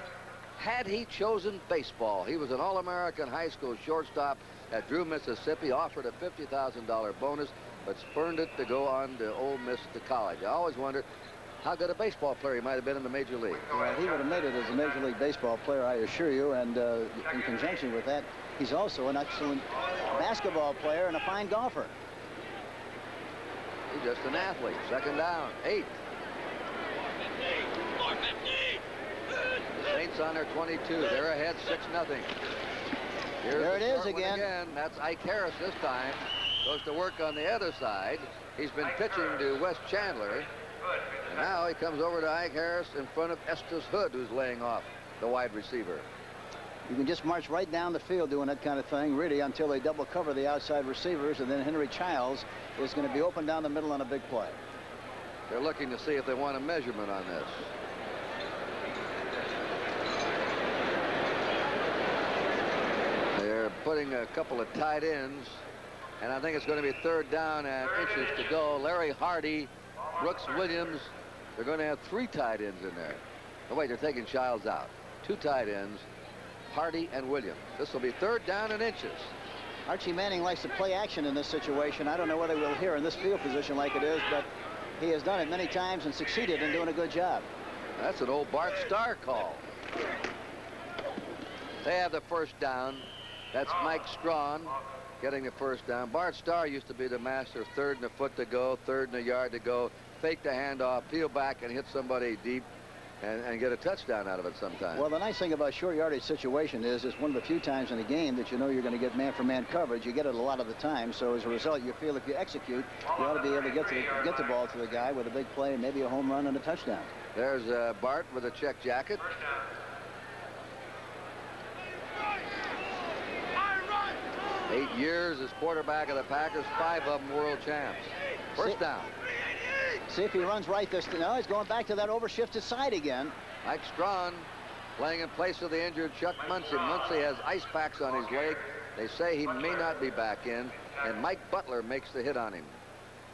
had he chosen baseball? He was an All-American high school shortstop at Drew, Mississippi, offered a $50,000 bonus, but spurned it to go on to Ole Miss to college. I always wondered how good a baseball player he might have been in the Major League.
Well, he would have made it as a Major League Baseball player, I assure you, and in conjunction with that, he's also an excellent basketball player and a fine golfer.
He's just an athlete. Second down, 8. The Saints on their 22. They're ahead 6-0.
There it is again.
That's Ike Harris this time. Goes to work on the other side. He's been pitching to Wes Chandler. And now he comes over to Ike Harris in front of Estes Hood, who's laying off the wide receiver.
You can just march right down the field doing that kind of thing, really, until they double cover the outside receivers, and then Henry Childs is going to be open down the middle on a big play.
They're looking to see if they want a measurement on this. They're putting a couple of tight ends, and I think it's going to be third down and inches to go. Larry Hardy, Brooks Williams, they're going to have 3 tight ends in there. Oh, wait, they're taking Childs out. 2 tight ends, Hardy and Williams. This will be third down and inches.
Archie Manning likes to play action in this situation. I don't know whether we'll hear in this field position like it is, but he has done it many times and succeeded in doing a good job.
That's an old Bart Starr call. They have the first down. That's Mike Strawn getting the first down. Bart Starr used to be the master of third and a foot to go, third and a yard to go, fake the handoff, peel back and hit somebody deep and get a touchdown out of it sometimes. Well,
the nice thing about short yardage situation is it's one of the few times in the game that you know you're going to get man-for-man coverage. You get it a lot of the time, so as a result, you feel if you execute, you ought to be able to get the ball to the guy with a big play, maybe a home run and a touchdown.
There's Bart with a check jacket. Eight years as quarterback of the Packers, 5 of them world champs. First down.
See if he runs right this time. No, he's going back to that overshifted side again.
Mike Strawn playing in place of the injured Chuck Muncie. Muncie has ice packs on his leg. They say he may not be back in, and Mike Butler makes the hit on him.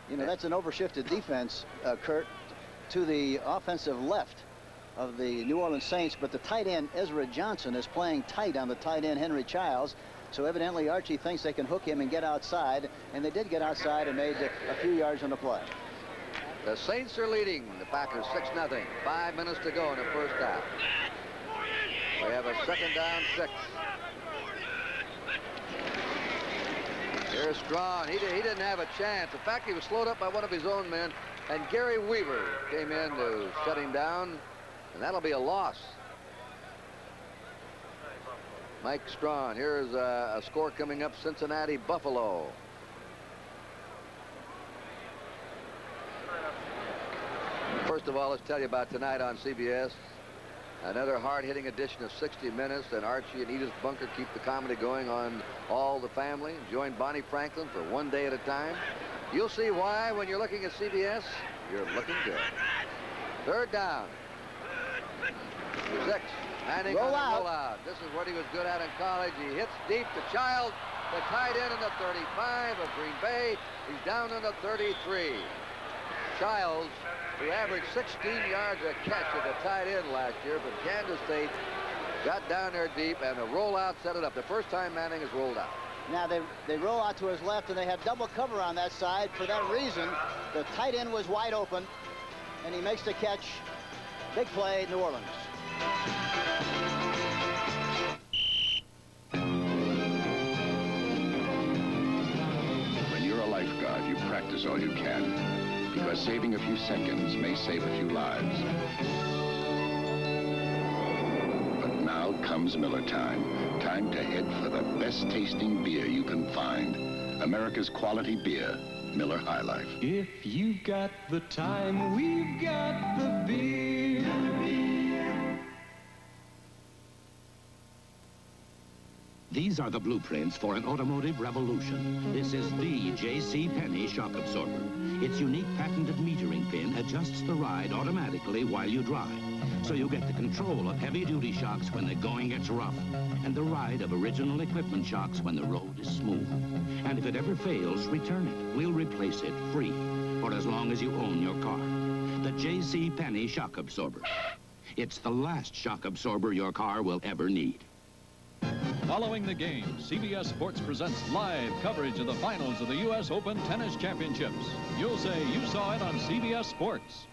You know, that's an overshifted defense, Kurt, to the offensive left of the New Orleans Saints, but the tight end, Ezra Johnson, is playing tight on the tight end, Henry Childs. So evidently Archie thinks they can hook him and get outside, and they did get outside and made a few yards on the play.
The Saints are leading the Packers 6-0. 5 minutes to go in the first half. We have a second down, 6. Here's Strawn. He didn't have a chance. In fact, he was slowed up by one of his own men, and Gary Weaver came in to shut him down, and that'll be a loss. Mike Strawn. Here's a score coming up, Cincinnati-Buffalo. First of all, let's tell you about tonight on CBS. Another hard-hitting edition of 60 Minutes, and Archie and Edith Bunker keep the comedy going on All the Family. Join Bonnie Franklin for one day at a time. You'll see why when you're looking at CBS. You're looking good. Third down. 6. Manning on the rollout. This is what he was good at in college. He hits deep to Child, the tight end in the 35 of Green Bay. He's down in the 33. Childs, who averaged 16 yards a catch at the tight end last year from Kansas State, got down there deep, and the rollout set it up. The first time Manning has rolled out.
Now they roll out to his left, and they have double cover on that side. For that reason, the tight end was wide open, and he makes the catch. Big play, New Orleans.
When you're a lifeguard, you practice all you can, because saving a few seconds may save a few lives. But now comes Miller time. Time to head for the best tasting beer you can find. America's quality beer, Miller High Life.
If you've got the time, we've got the beer.
These are the blueprints for an automotive revolution. This is the J.C. Penney shock absorber. Its unique patented metering pin adjusts the ride automatically while you drive. So you get the control of heavy-duty shocks when the going gets rough, and the ride of original equipment shocks when the road is smooth. And if it ever fails, return it. We'll replace it free for as long as you own your car. The J.C. Penney shock absorber. It's the last shock absorber your car will ever need.
Following the game, CBS Sports presents live coverage of the finals of the U.S. Open Tennis Championships. You'll say you saw it on CBS Sports.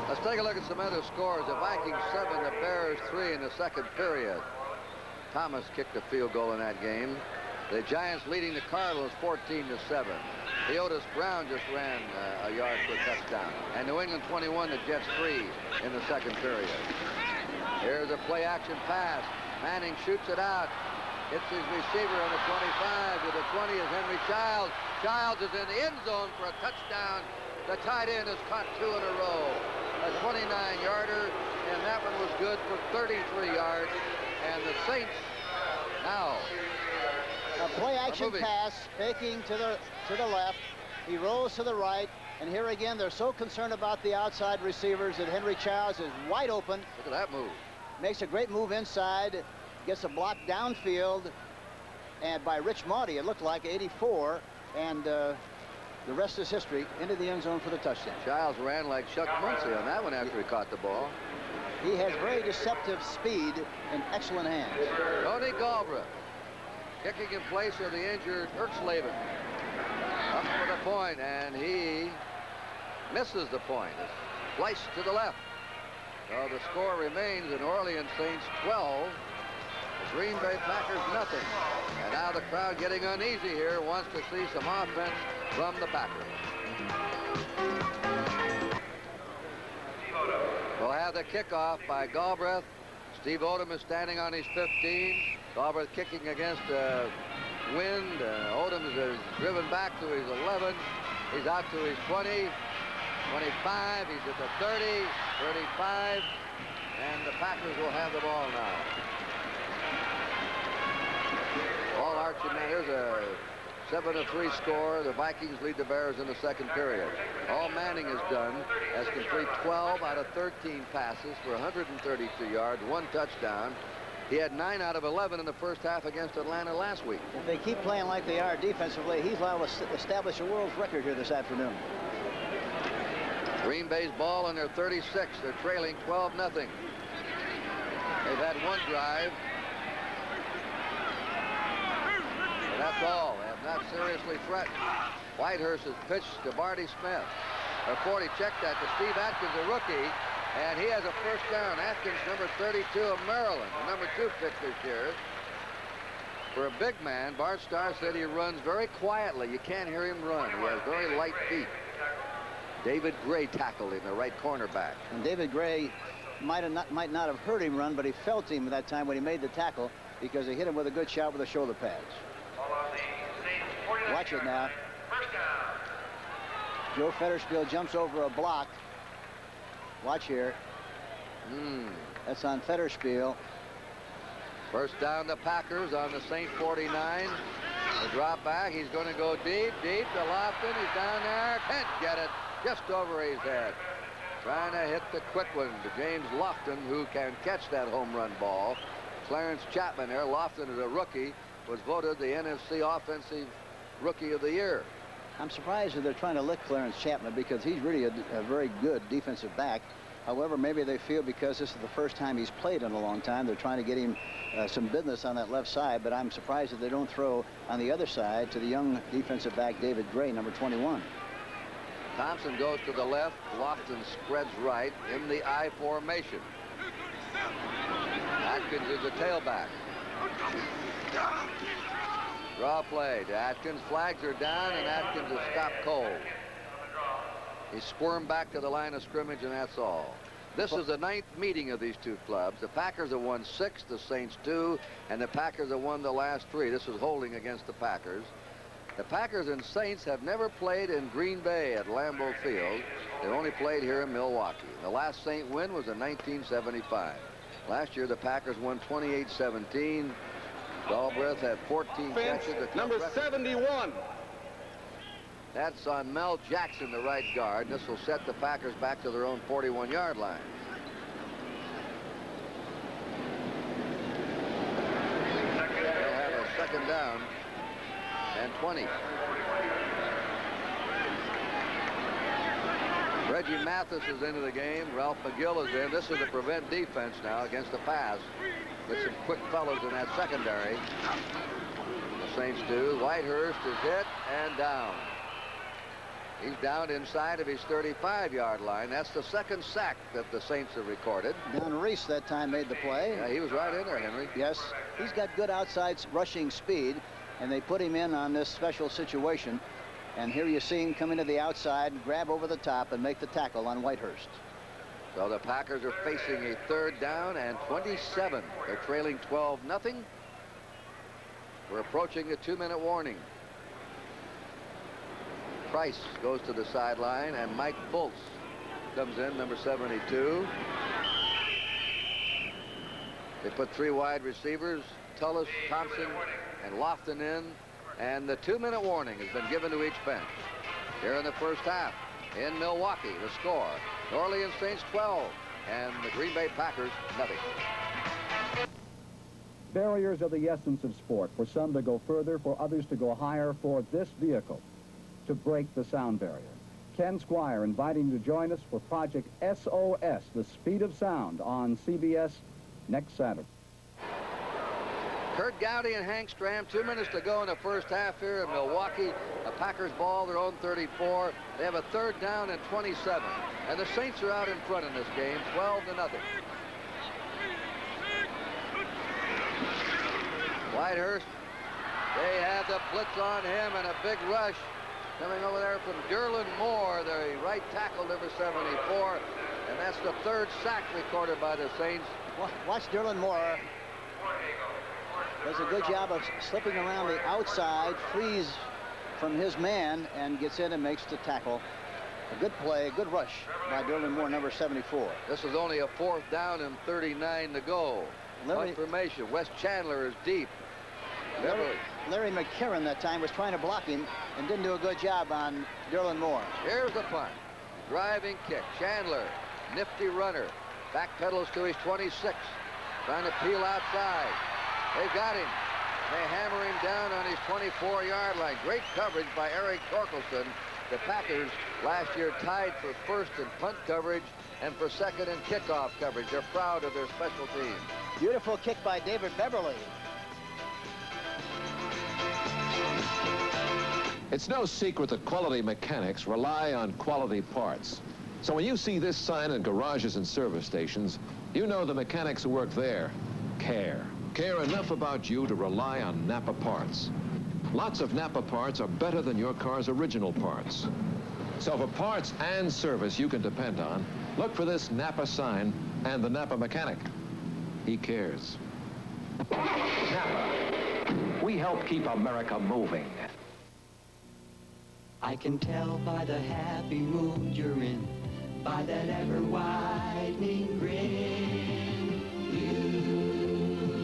Let's take a look at some other scores. The Vikings 7, the Bears 3 in the second period. Thomas kicked a field goal in that game. The Giants leading the Cardinals 14-7. The Otis Brown just ran a yard for a touchdown. And New England 21, the Jets 3 in the second period. Here's a play-action pass. Manning shoots it out. Hits his receiver on the 25. With the 20 is Henry Childs. Childs is in the end zone for a touchdown. The tight end has caught 2 in a row. A 29-yarder, and that one was good for 33 yards. And the Saints now.
A play-action pass, faking to the left. He rolls to the right. And here again, they're so concerned about the outside receivers that Henry Childs is wide open.
Look at that move.
Makes a great move inside. Gets a block downfield. And by Rich Maudie, it looked like 84. And the rest is history. Into the end zone for the touchdown.
Childs ran like Chuck Muncie on that one after he caught the ball.
He has very deceptive speed and excellent hands.
Tony Galbraith kicking in place of the injured Erxleben. Up for the point, and he misses the point. It's sliced to the left. So the score remains the New Orleans Saints 12, the Green Bay Packers nothing. And now the crowd getting uneasy here, wants to see some offense from the Packers. We'll have the kickoff by Galbraith. Steve Odom is standing on his 15. Galbraith kicking against wind. Odom is driven back to his 11. He's out to his 20, 25. He's at the 30, 35, and the Packers will have the ball now. All arching. Here's a 7-3 score. The Vikings lead the Bears in the second period. All Manning has done has complete 12 out of 13 passes for 132 yards, 1 touchdown. He had 9 out of 11 in the first half against Atlanta last week.
If they keep playing like they are defensively, he's liable to establish a world's record here this afternoon.
Green Bay's ball in their 36. They're trailing 12-0. They've had 1 drive. But that's all. They have not seriously threatened. Whitehurst has pitched to Barty Smith. A 40 check that to Steve Atkins, a rookie. And he has a first down. Atkins, number 32 of Maryland, the number 2 pick this year. For a big man, Bart Starr said he runs very quietly. You can't hear him run. He has very light feet. David Gray tackled him, the right cornerback.
And David Gray might not have heard him run, but he felt him at that time when he made the tackle because he hit him with a good shot with the shoulder pads. Watch it now. Joe Fetterspiel jumps over a block. Watch here. That's on Fetterspiel.
First down the Packers on the Saint 49. The drop back. He's going to go deep to Lofton. He's down there. Can't get it. Just over his head. Trying to hit the quick one to James Lofton, who can catch that home run ball. Clarence Chapman there. Lofton is a rookie. Was voted the NFC Offensive Rookie of the Year.
I'm surprised that they're trying to lick Clarence Chapman because he's really a very good defensive back. However, maybe they feel because this is the first time he's played in a long time, they're trying to get him some business on that left side. But I'm surprised that they don't throw on the other side to the young defensive back, David Gray, number 21.
Thompson goes to the left. Lofton spreads right in the I formation. Atkins is the tailback. Draw play to Atkins. Flags are down, and Atkins is stopped cold. He squirmed back to the line of scrimmage, and that's all. This is the 9th meeting of these two clubs. The Packers have won 6, the Saints 2, and the Packers have won the last 3. This is holding against the Packers. The Packers and Saints have never played in Green Bay at Lambeau Field. They've only played here in Milwaukee. The last Saint win was in 1975. Last year, the Packers won 28-17. Galbraith had 14 catches.
Number 71.
That's on Mel Jackson, the right guard. This will set the Packers back to their own 41-yard line. They'll have a second down and 20. Reggie Mathis is into the game. Ralph McGill is in. This is a prevent defense now against the pass. With some quick fellows in that secondary. The Saints do. Whitehurst is hit and down. He's down inside of his 35-yard line. That's the second sack that the Saints have recorded.
Don Reese that time made the play.
Yeah, he was right in there, Henry.
Yes, he's got good outside rushing speed, and they put him in on this special situation. And here you see him come into the outside, grab over the top, and make the tackle on Whitehurst.
So the Packers are facing a third down and 27. They're trailing 12-0. We're approaching a 2-minute warning. Price goes to the sideline, and Mike Fultz comes in, number 72. They put 3 wide receivers, Tullis, Thompson, and Lofton in, and the 2-minute warning has been given to each bench. Here in the first half, in Milwaukee, the score, New Orleans Saints 12, and the Green Bay Packers nothing.
Barriers are the essence of sport. For some to go further, for others to go higher, for this vehicle to break the sound barrier. Ken Squire inviting you to join us for Project SOS, the speed of sound, on CBS next Saturday.
Kurt Gowdy and Hank Stram, 2 minutes to go in the first half here in Milwaukee. The Packers ball their own 34. They have a third down and 27. And the Saints are out in front in this game, 12-0. Whitehurst, they had the blitz on him and a big rush coming over there from Derlin Moore, the right tackle, number 74. And that's the third sack recorded by the Saints.
Watch Derlin Moore. Does a good job of slipping around the outside, frees from his man, and gets in and makes the tackle. A good play, a good rush by Derlin Moore, number 74.
This is only a fourth down and 39 to go. Punt formation. Wes Chandler is deep.
Larry McCarron that time was trying to block him and didn't do a good job on Derlin Moore.
Here's the punt. Driving kick. Chandler, nifty runner. Backpedals to his 26. Trying to peel outside. They've got him. They hammer him down on his 24-yard line. Great coverage by Eric Torkelson. The Packers last year tied for first in punt coverage and for second in kickoff coverage. They're proud of their special teams.
Beautiful kick by David Beverly.
It's no secret that quality mechanics rely on quality parts. So when you see this sign in garages and service stations, you know the mechanics who work there care. Care enough about you to rely on Napa parts. Lots of Napa parts are better than your car's original parts. So for parts and service you can depend on, look for this Napa sign and the Napa mechanic. He cares.
Napa. We help keep America moving.
I can tell by the happy mood you're in, by that ever-widening grin. You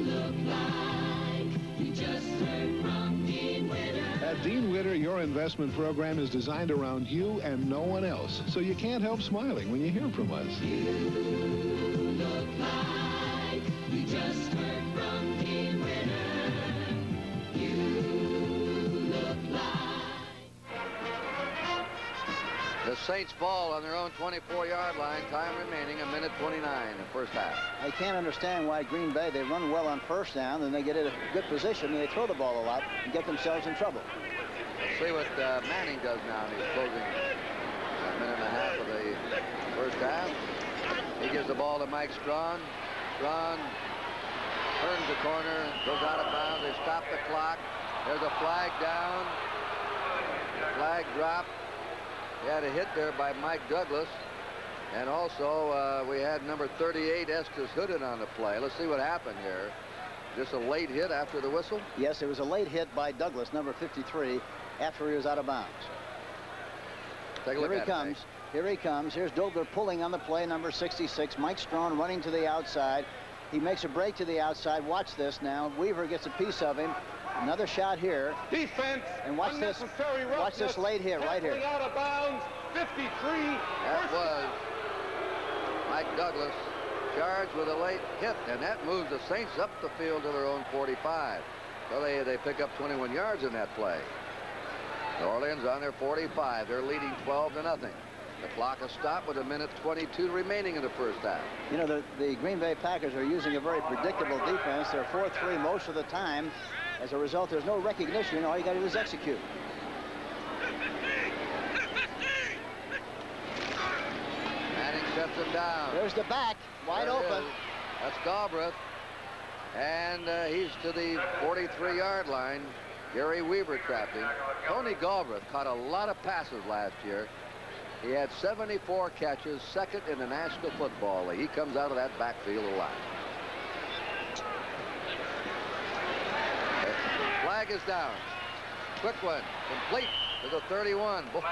look like you just heard from Dean Witter.
At Dean Witter, your investment program is designed around you and no one else, so you can't help smiling when you hear from us.
You look like you just heard from Dean Witter. You look like.
The Saints ball on their own 24-yard line. Time remaining, 1:29 in the first half.
I can't understand why Green Bay, they run well on first down, and they get in a good position, and they throw the ball a lot and get themselves in trouble.
Let's see what Manning does now in his closing minute and a half of the first half. He gives the ball to Mike Strawn. Strawn turns the corner, goes out of bounds. They stop the clock. There's a flag down. Flag dropped. We had a hit there by Mike Douglas. And also, we had number 38, Estes Hooded, on the play. Let's see what happened here. Just a late hit after the whistle?
Yes, it was a late hit by Douglas, number 53. after he was out of bounds.
Take a look
Here he
at
comes. Here he comes. Here's Dobler pulling on the play, number 66. Mike Strawn running to the outside. He makes a break to the outside. Watch this now. Weaver gets a piece of him. Another shot here.
Defense.
And watch this. Watch this late hit right here.
Out of bounds. 53.
That was Mike Douglas charged with a late hit, and that moves the Saints up the field to their own 45. So they pick up 21 yards in that play. New Orleans on their 45. They're leading 12-0. The clock has stopped with 1:22 remaining in the first half.
You know, the Green Bay Packers are using a very predictable defense. They're 4-3 most of the time. As a result, there's no recognition. All you got to do is execute.
Manning sets him down.
There's the back, wide open.
That's Galbraith. And he's to the 43-yard line. Gary Weaver trapped him. Tony Galbraith caught a lot of passes last year. He had 74 catches, second in the National Football League. He comes out of that backfield a lot. Flag is down. Quick one, complete to the 31. Boy,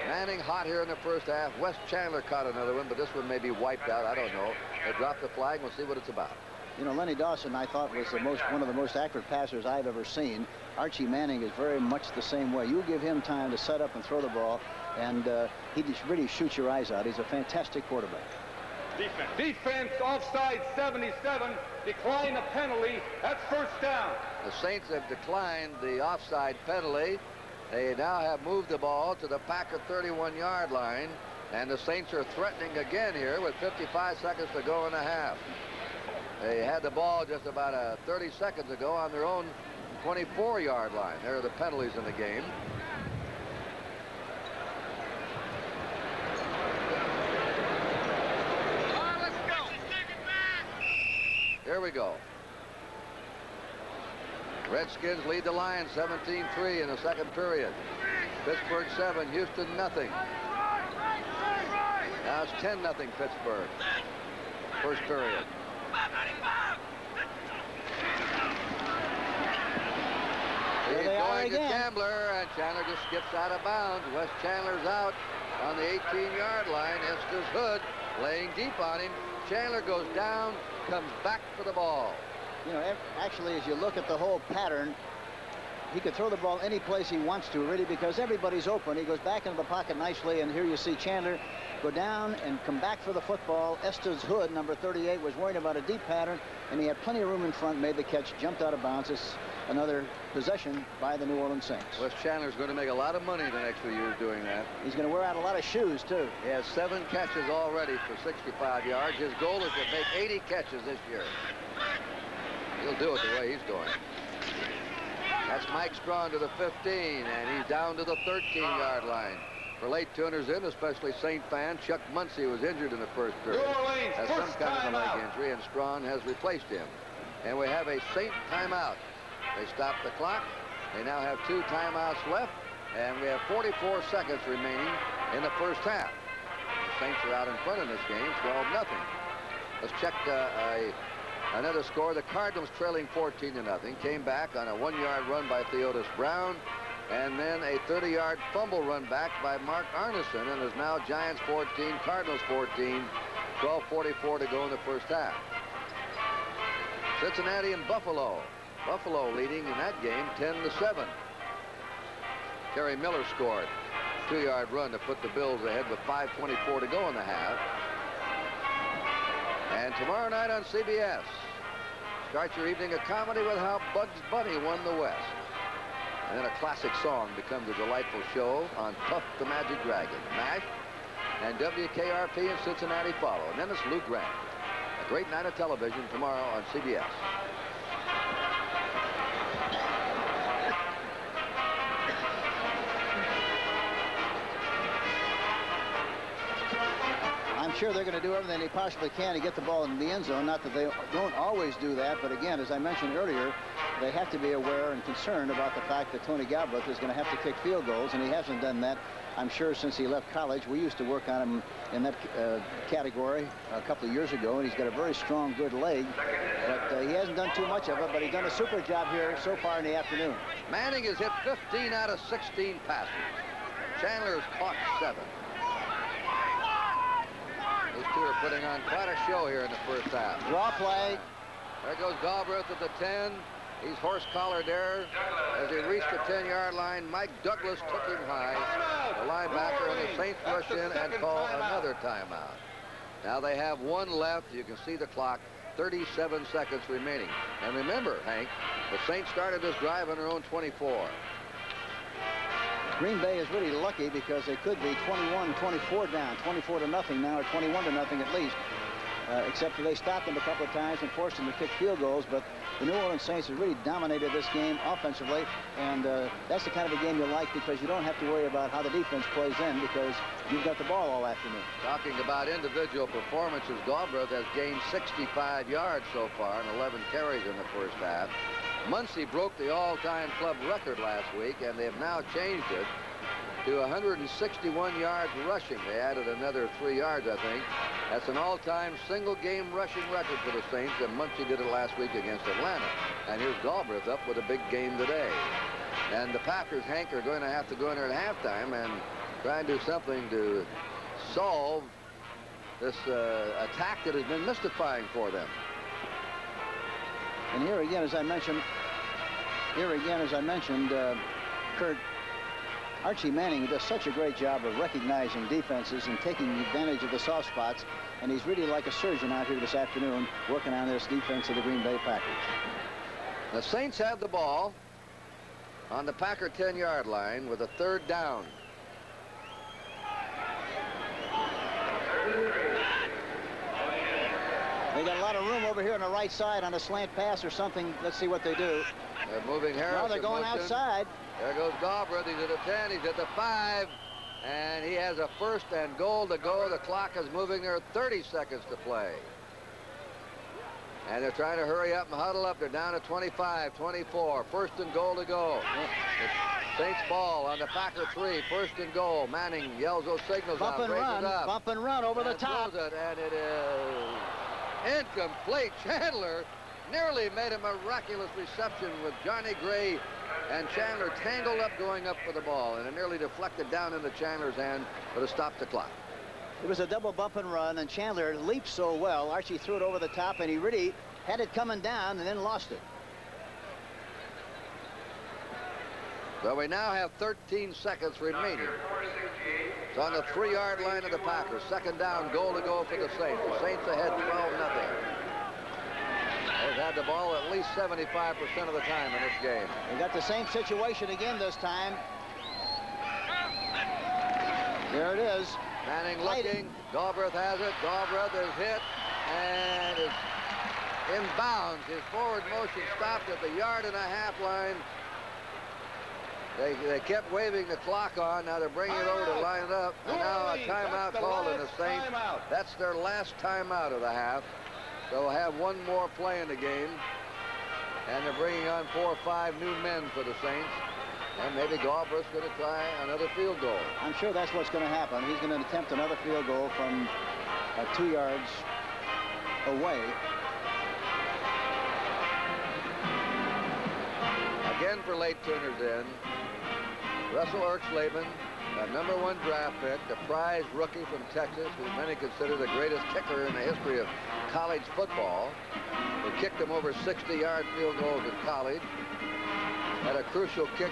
Manning hot here in the first half. Wes Chandler caught another one, but this one may be wiped out. I don't know. They dropped the flag. We'll see what it's about.
You know, Lenny Dawson, I thought, was one of the most accurate passers I've ever seen. Archie Manning is very much the same way. You give him time to set up and throw the ball, and he just really shoots your eyes out. He's a fantastic quarterback.
Defense offside 77. Decline the penalty. That's first down.
The Saints have declined the offside penalty. They now have moved the ball to the Packer 31-yard line, and the Saints are threatening again here with 55 seconds to go in the half. They had the ball just about 30 seconds ago on their own 24-yard line. There are the penalties in the game. Here we go. Redskins lead the Lions 17-3 in the second period. Pittsburgh 7, Houston nothing. Now it's 10-0 Pittsburgh. First period. He's going to Chandler, and Chandler just skips out of bounds. Wes Chandler's out on the 18-yard line. Estes Hood laying deep on him. Chandler goes down, comes back for the ball.
You know, actually, as you look at the whole pattern, he could throw the ball any place he wants to, really, because everybody's open. He goes back into the pocket nicely, and here you see Chandler go down and come back for the football. Estes Hood, number 38, was worried about a deep pattern, and he had plenty of room in front, made the catch, jumped out of bounds. It's another possession by the New Orleans Saints.
Wes Chandler's going to make a lot of money the next few years doing that.
He's going to wear out a lot of shoes, too.
He has 7 catches already for 65 yards. His goal is to make 80 catches this year. He'll do it the way he's doing. That's Mike Strawn to the 15, and he's down to the 13-yard line. For late tuners in, especially Saint fans, Chuck Muncie was injured in the first period. Has some kind of a leg injury, and Strawn has replaced him. And we have a Saint timeout. They stopped the clock. They now have 2 timeouts left, and we have 44 seconds remaining in the first half. The Saints are out in front in this game, 12-0. Let's check another score. The Cardinals trailing 14-0. Came back on a 1-yard run by Theodis Brown, and then a 30-yard fumble run back by Mark Arneson, and is now Giants 14, Cardinals 14, 12:44 to go in the first half. Cincinnati and Buffalo. Buffalo leading in that game 10-7. Terry Miller scored. 2-yard run to put the Bills ahead with 5:24 to go in the half. And tomorrow night on CBS, start your evening of comedy with how Bugs Bunny won the West. And then a classic song becomes a delightful show on Puff the Magic Dragon. MASH and WKRP in Cincinnati follow. And then it's Lou Grant. A great night of television tomorrow on CBS.
I'm sure they're going to do everything they possibly can to get the ball in the end zone. Not that they don't always do that, but again, as I mentioned earlier, they have to be aware and concerned about the fact that Tony Galbraith is going to have to kick field goals, and he hasn't done that, I'm sure, since he left college. We used to work on him in that category a couple of years ago, and he's got a very strong, good leg, but he hasn't done too much of it, but he's done a super job here so far in the afternoon.
Manning has hit 15 out of 16 passes. Chandler has caught 7. These two are putting on quite a show here in the first half.
Draw play.
There goes Galbraith at the 10. He's horse-collared there. As he reached the 10-yard line, Mike Douglas took him high. The linebacker and the Saints rush in and call another timeout. Now they have 1 left. You can see the clock. 37 seconds remaining. And remember, Hank, the Saints started this drive on their own 24.
Green Bay is really lucky because they could be 21-24 down, 24-0 now, or 21-0 at least. Except that they stopped them a couple of times and forced them to kick field goals. But the New Orleans Saints have really dominated this game offensively, and that's the kind of a game you like because you don't have to worry about how the defense plays in because you've got the ball all afternoon.
Talking about individual performances, Galbraith has gained 65 yards so far and 11 carries in the first half. Muncie broke the all-time club record last week, and they have now changed it to 161 yards rushing. They added another 3 yards, I think. That's an all-time single-game rushing record for the Saints, and Muncie did it last week against Atlanta. And here's Galbraith up with a big game today. And the Packers, Hank, are going to have to go in there at halftime and try and do something to solve this attack that has been mystifying for them.
And here again, as I mentioned, Kurt, Archie Manning does such a great job of recognizing defenses and taking advantage of the soft spots, and he's really like a surgeon out here this afternoon working on this defense of the Green Bay Packers.
The Saints have the ball on the Packer 10-yard line with a 3rd down.
They got a lot of room over here on the right side on a slant pass or something. Let's see what they do.
They're moving Harris.
Now they're going outside.
There goes Galbraith. He's at the 10. He's at the 5. And he has a 1st and goal to go. The clock is moving there. 30 seconds to play. And they're trying to hurry up and huddle up. They're down to 25, 24. 1st and goal to go. The Saints ball on the Packer 3. 1st and goal. Manning yells those signals
bump
out.
And run. Bump and run over the top.
And it is incomplete. Chandler nearly made a miraculous reception with Johnny Gray and Chandler tangled up going up for the ball, and it nearly deflected down into Chandler's hand, but it stopped the clock.
It was a double bump and run, and Chandler leaped so well. Archie threw it over the top, and he really had it coming down and then lost it.
So we now have 13 seconds remaining. It's on the 3-yard line of the Packers. 2nd down, goal to go for the Saints. The Saints ahead 12-0. They've had the ball at least 75% of the time in this game.
They got the same situation again this time. There it is.
Manning looking. Galbraith has it. Galbraith is hit and is in bounds. His forward motion stopped at the 1.5-yard line. They kept waving the clock on. Now they're bringing it over to line it up. And now a timeout called in the Saints. That's their last timeout of the half. So we'll have one more play in the game. And they're bringing on 4 or 5 new men for the Saints. And maybe Galbraith's going to try another field goal.
I'm sure that's what's going to happen. He's going to attempt another field goal from 2 yards away.
Again for late tuners in, Russell Ertzleben, a #1 draft pick, the prize rookie from Texas, who many consider the greatest kicker in the history of college football. He kicked him over 60-yard field goals in college. Had a crucial kick,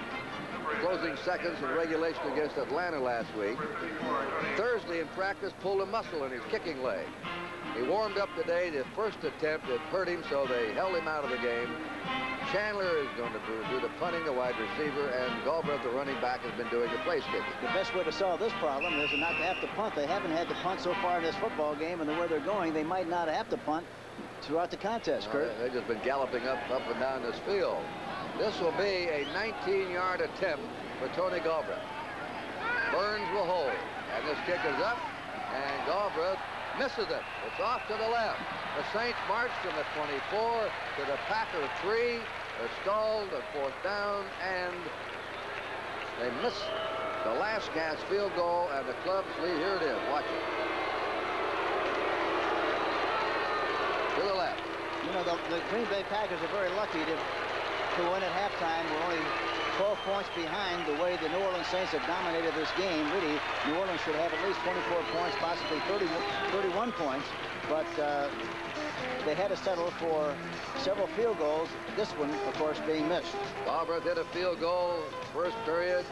closing seconds in regulation against Atlanta last week. Thursday in practice pulled a muscle in his kicking leg. He warmed up today. The first attempt, it hurt him, so they held him out of the game. Chandler is going to do the punting, the wide receiver, and Galbraith, the running back, has been doing the place kicking.
The best way to solve this problem is not to have to punt. They haven't had to punt so far in this football game, and the way they're going, they might not have to punt throughout the contest, Kurt.
They've just been galloping up and down this field. This will be a 19-yard attempt for Tony Galbraith. Burns will hold, and this kick is up, and Galbraith Misses it. It's off to the left. The Saints march from the 24 to the Packer 3. They're stalled at 4th down, and they miss the last gasp field goal, and the Clubs lead. Here it is. Watch it. To the left.
You know, the Green Bay Packers are very lucky to win at halftime. We're only 12 points behind the way the New Orleans Saints have dominated this game. Really, New Orleans should have at least 24 points, possibly 31 points. But they had to settle for several field goals. This one, of course, being missed.
Galbraith hit a field goal first period.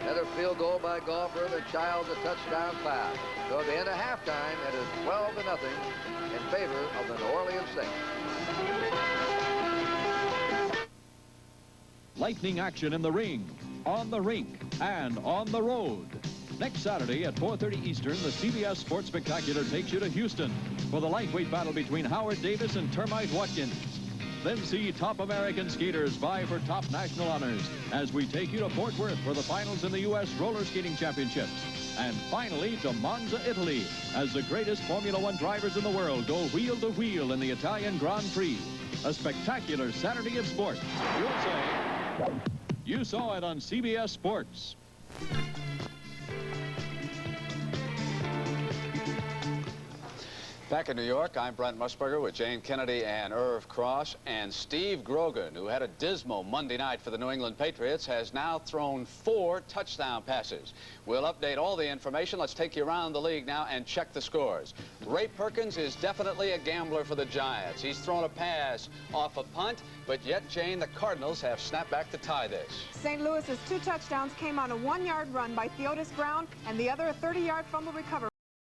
Another field goal by Galbraith, and Childs a touchdown pass. So at the end of halftime, it is 12-0 in favor of the New Orleans Saints.
Lightning action in the ring, on the rink, and on the road. Next Saturday at 4:30 Eastern, the CBS Sports Spectacular takes you to Houston for the lightweight battle between Howard Davis and Termite Watkins. Then see top American skaters vie for top national honors as we take you to Fort Worth for the finals in the U.S. Roller Skating Championships. And finally to Monza, Italy, as the greatest Formula One drivers in the world go wheel to wheel in the Italian Grand Prix. A spectacular Saturday of sport. You'll say you saw it on CBS Sports.
Back in New York, I'm Brent Musburger with Jane Kennedy and Irv Cross. And Steve Grogan, who had a dismal Monday night for the New England Patriots, has now thrown 4 touchdown passes. We'll update all the information. Let's take you around the league now and check the scores. Ray Perkins is definitely a gambler for the Giants. He's thrown a pass off a punt, but yet, Jane, the Cardinals have snapped back to tie this.
St. Louis's 2 touchdowns came on a 1-yard run by Theodis Brown and the other a 30-yard fumble recovery.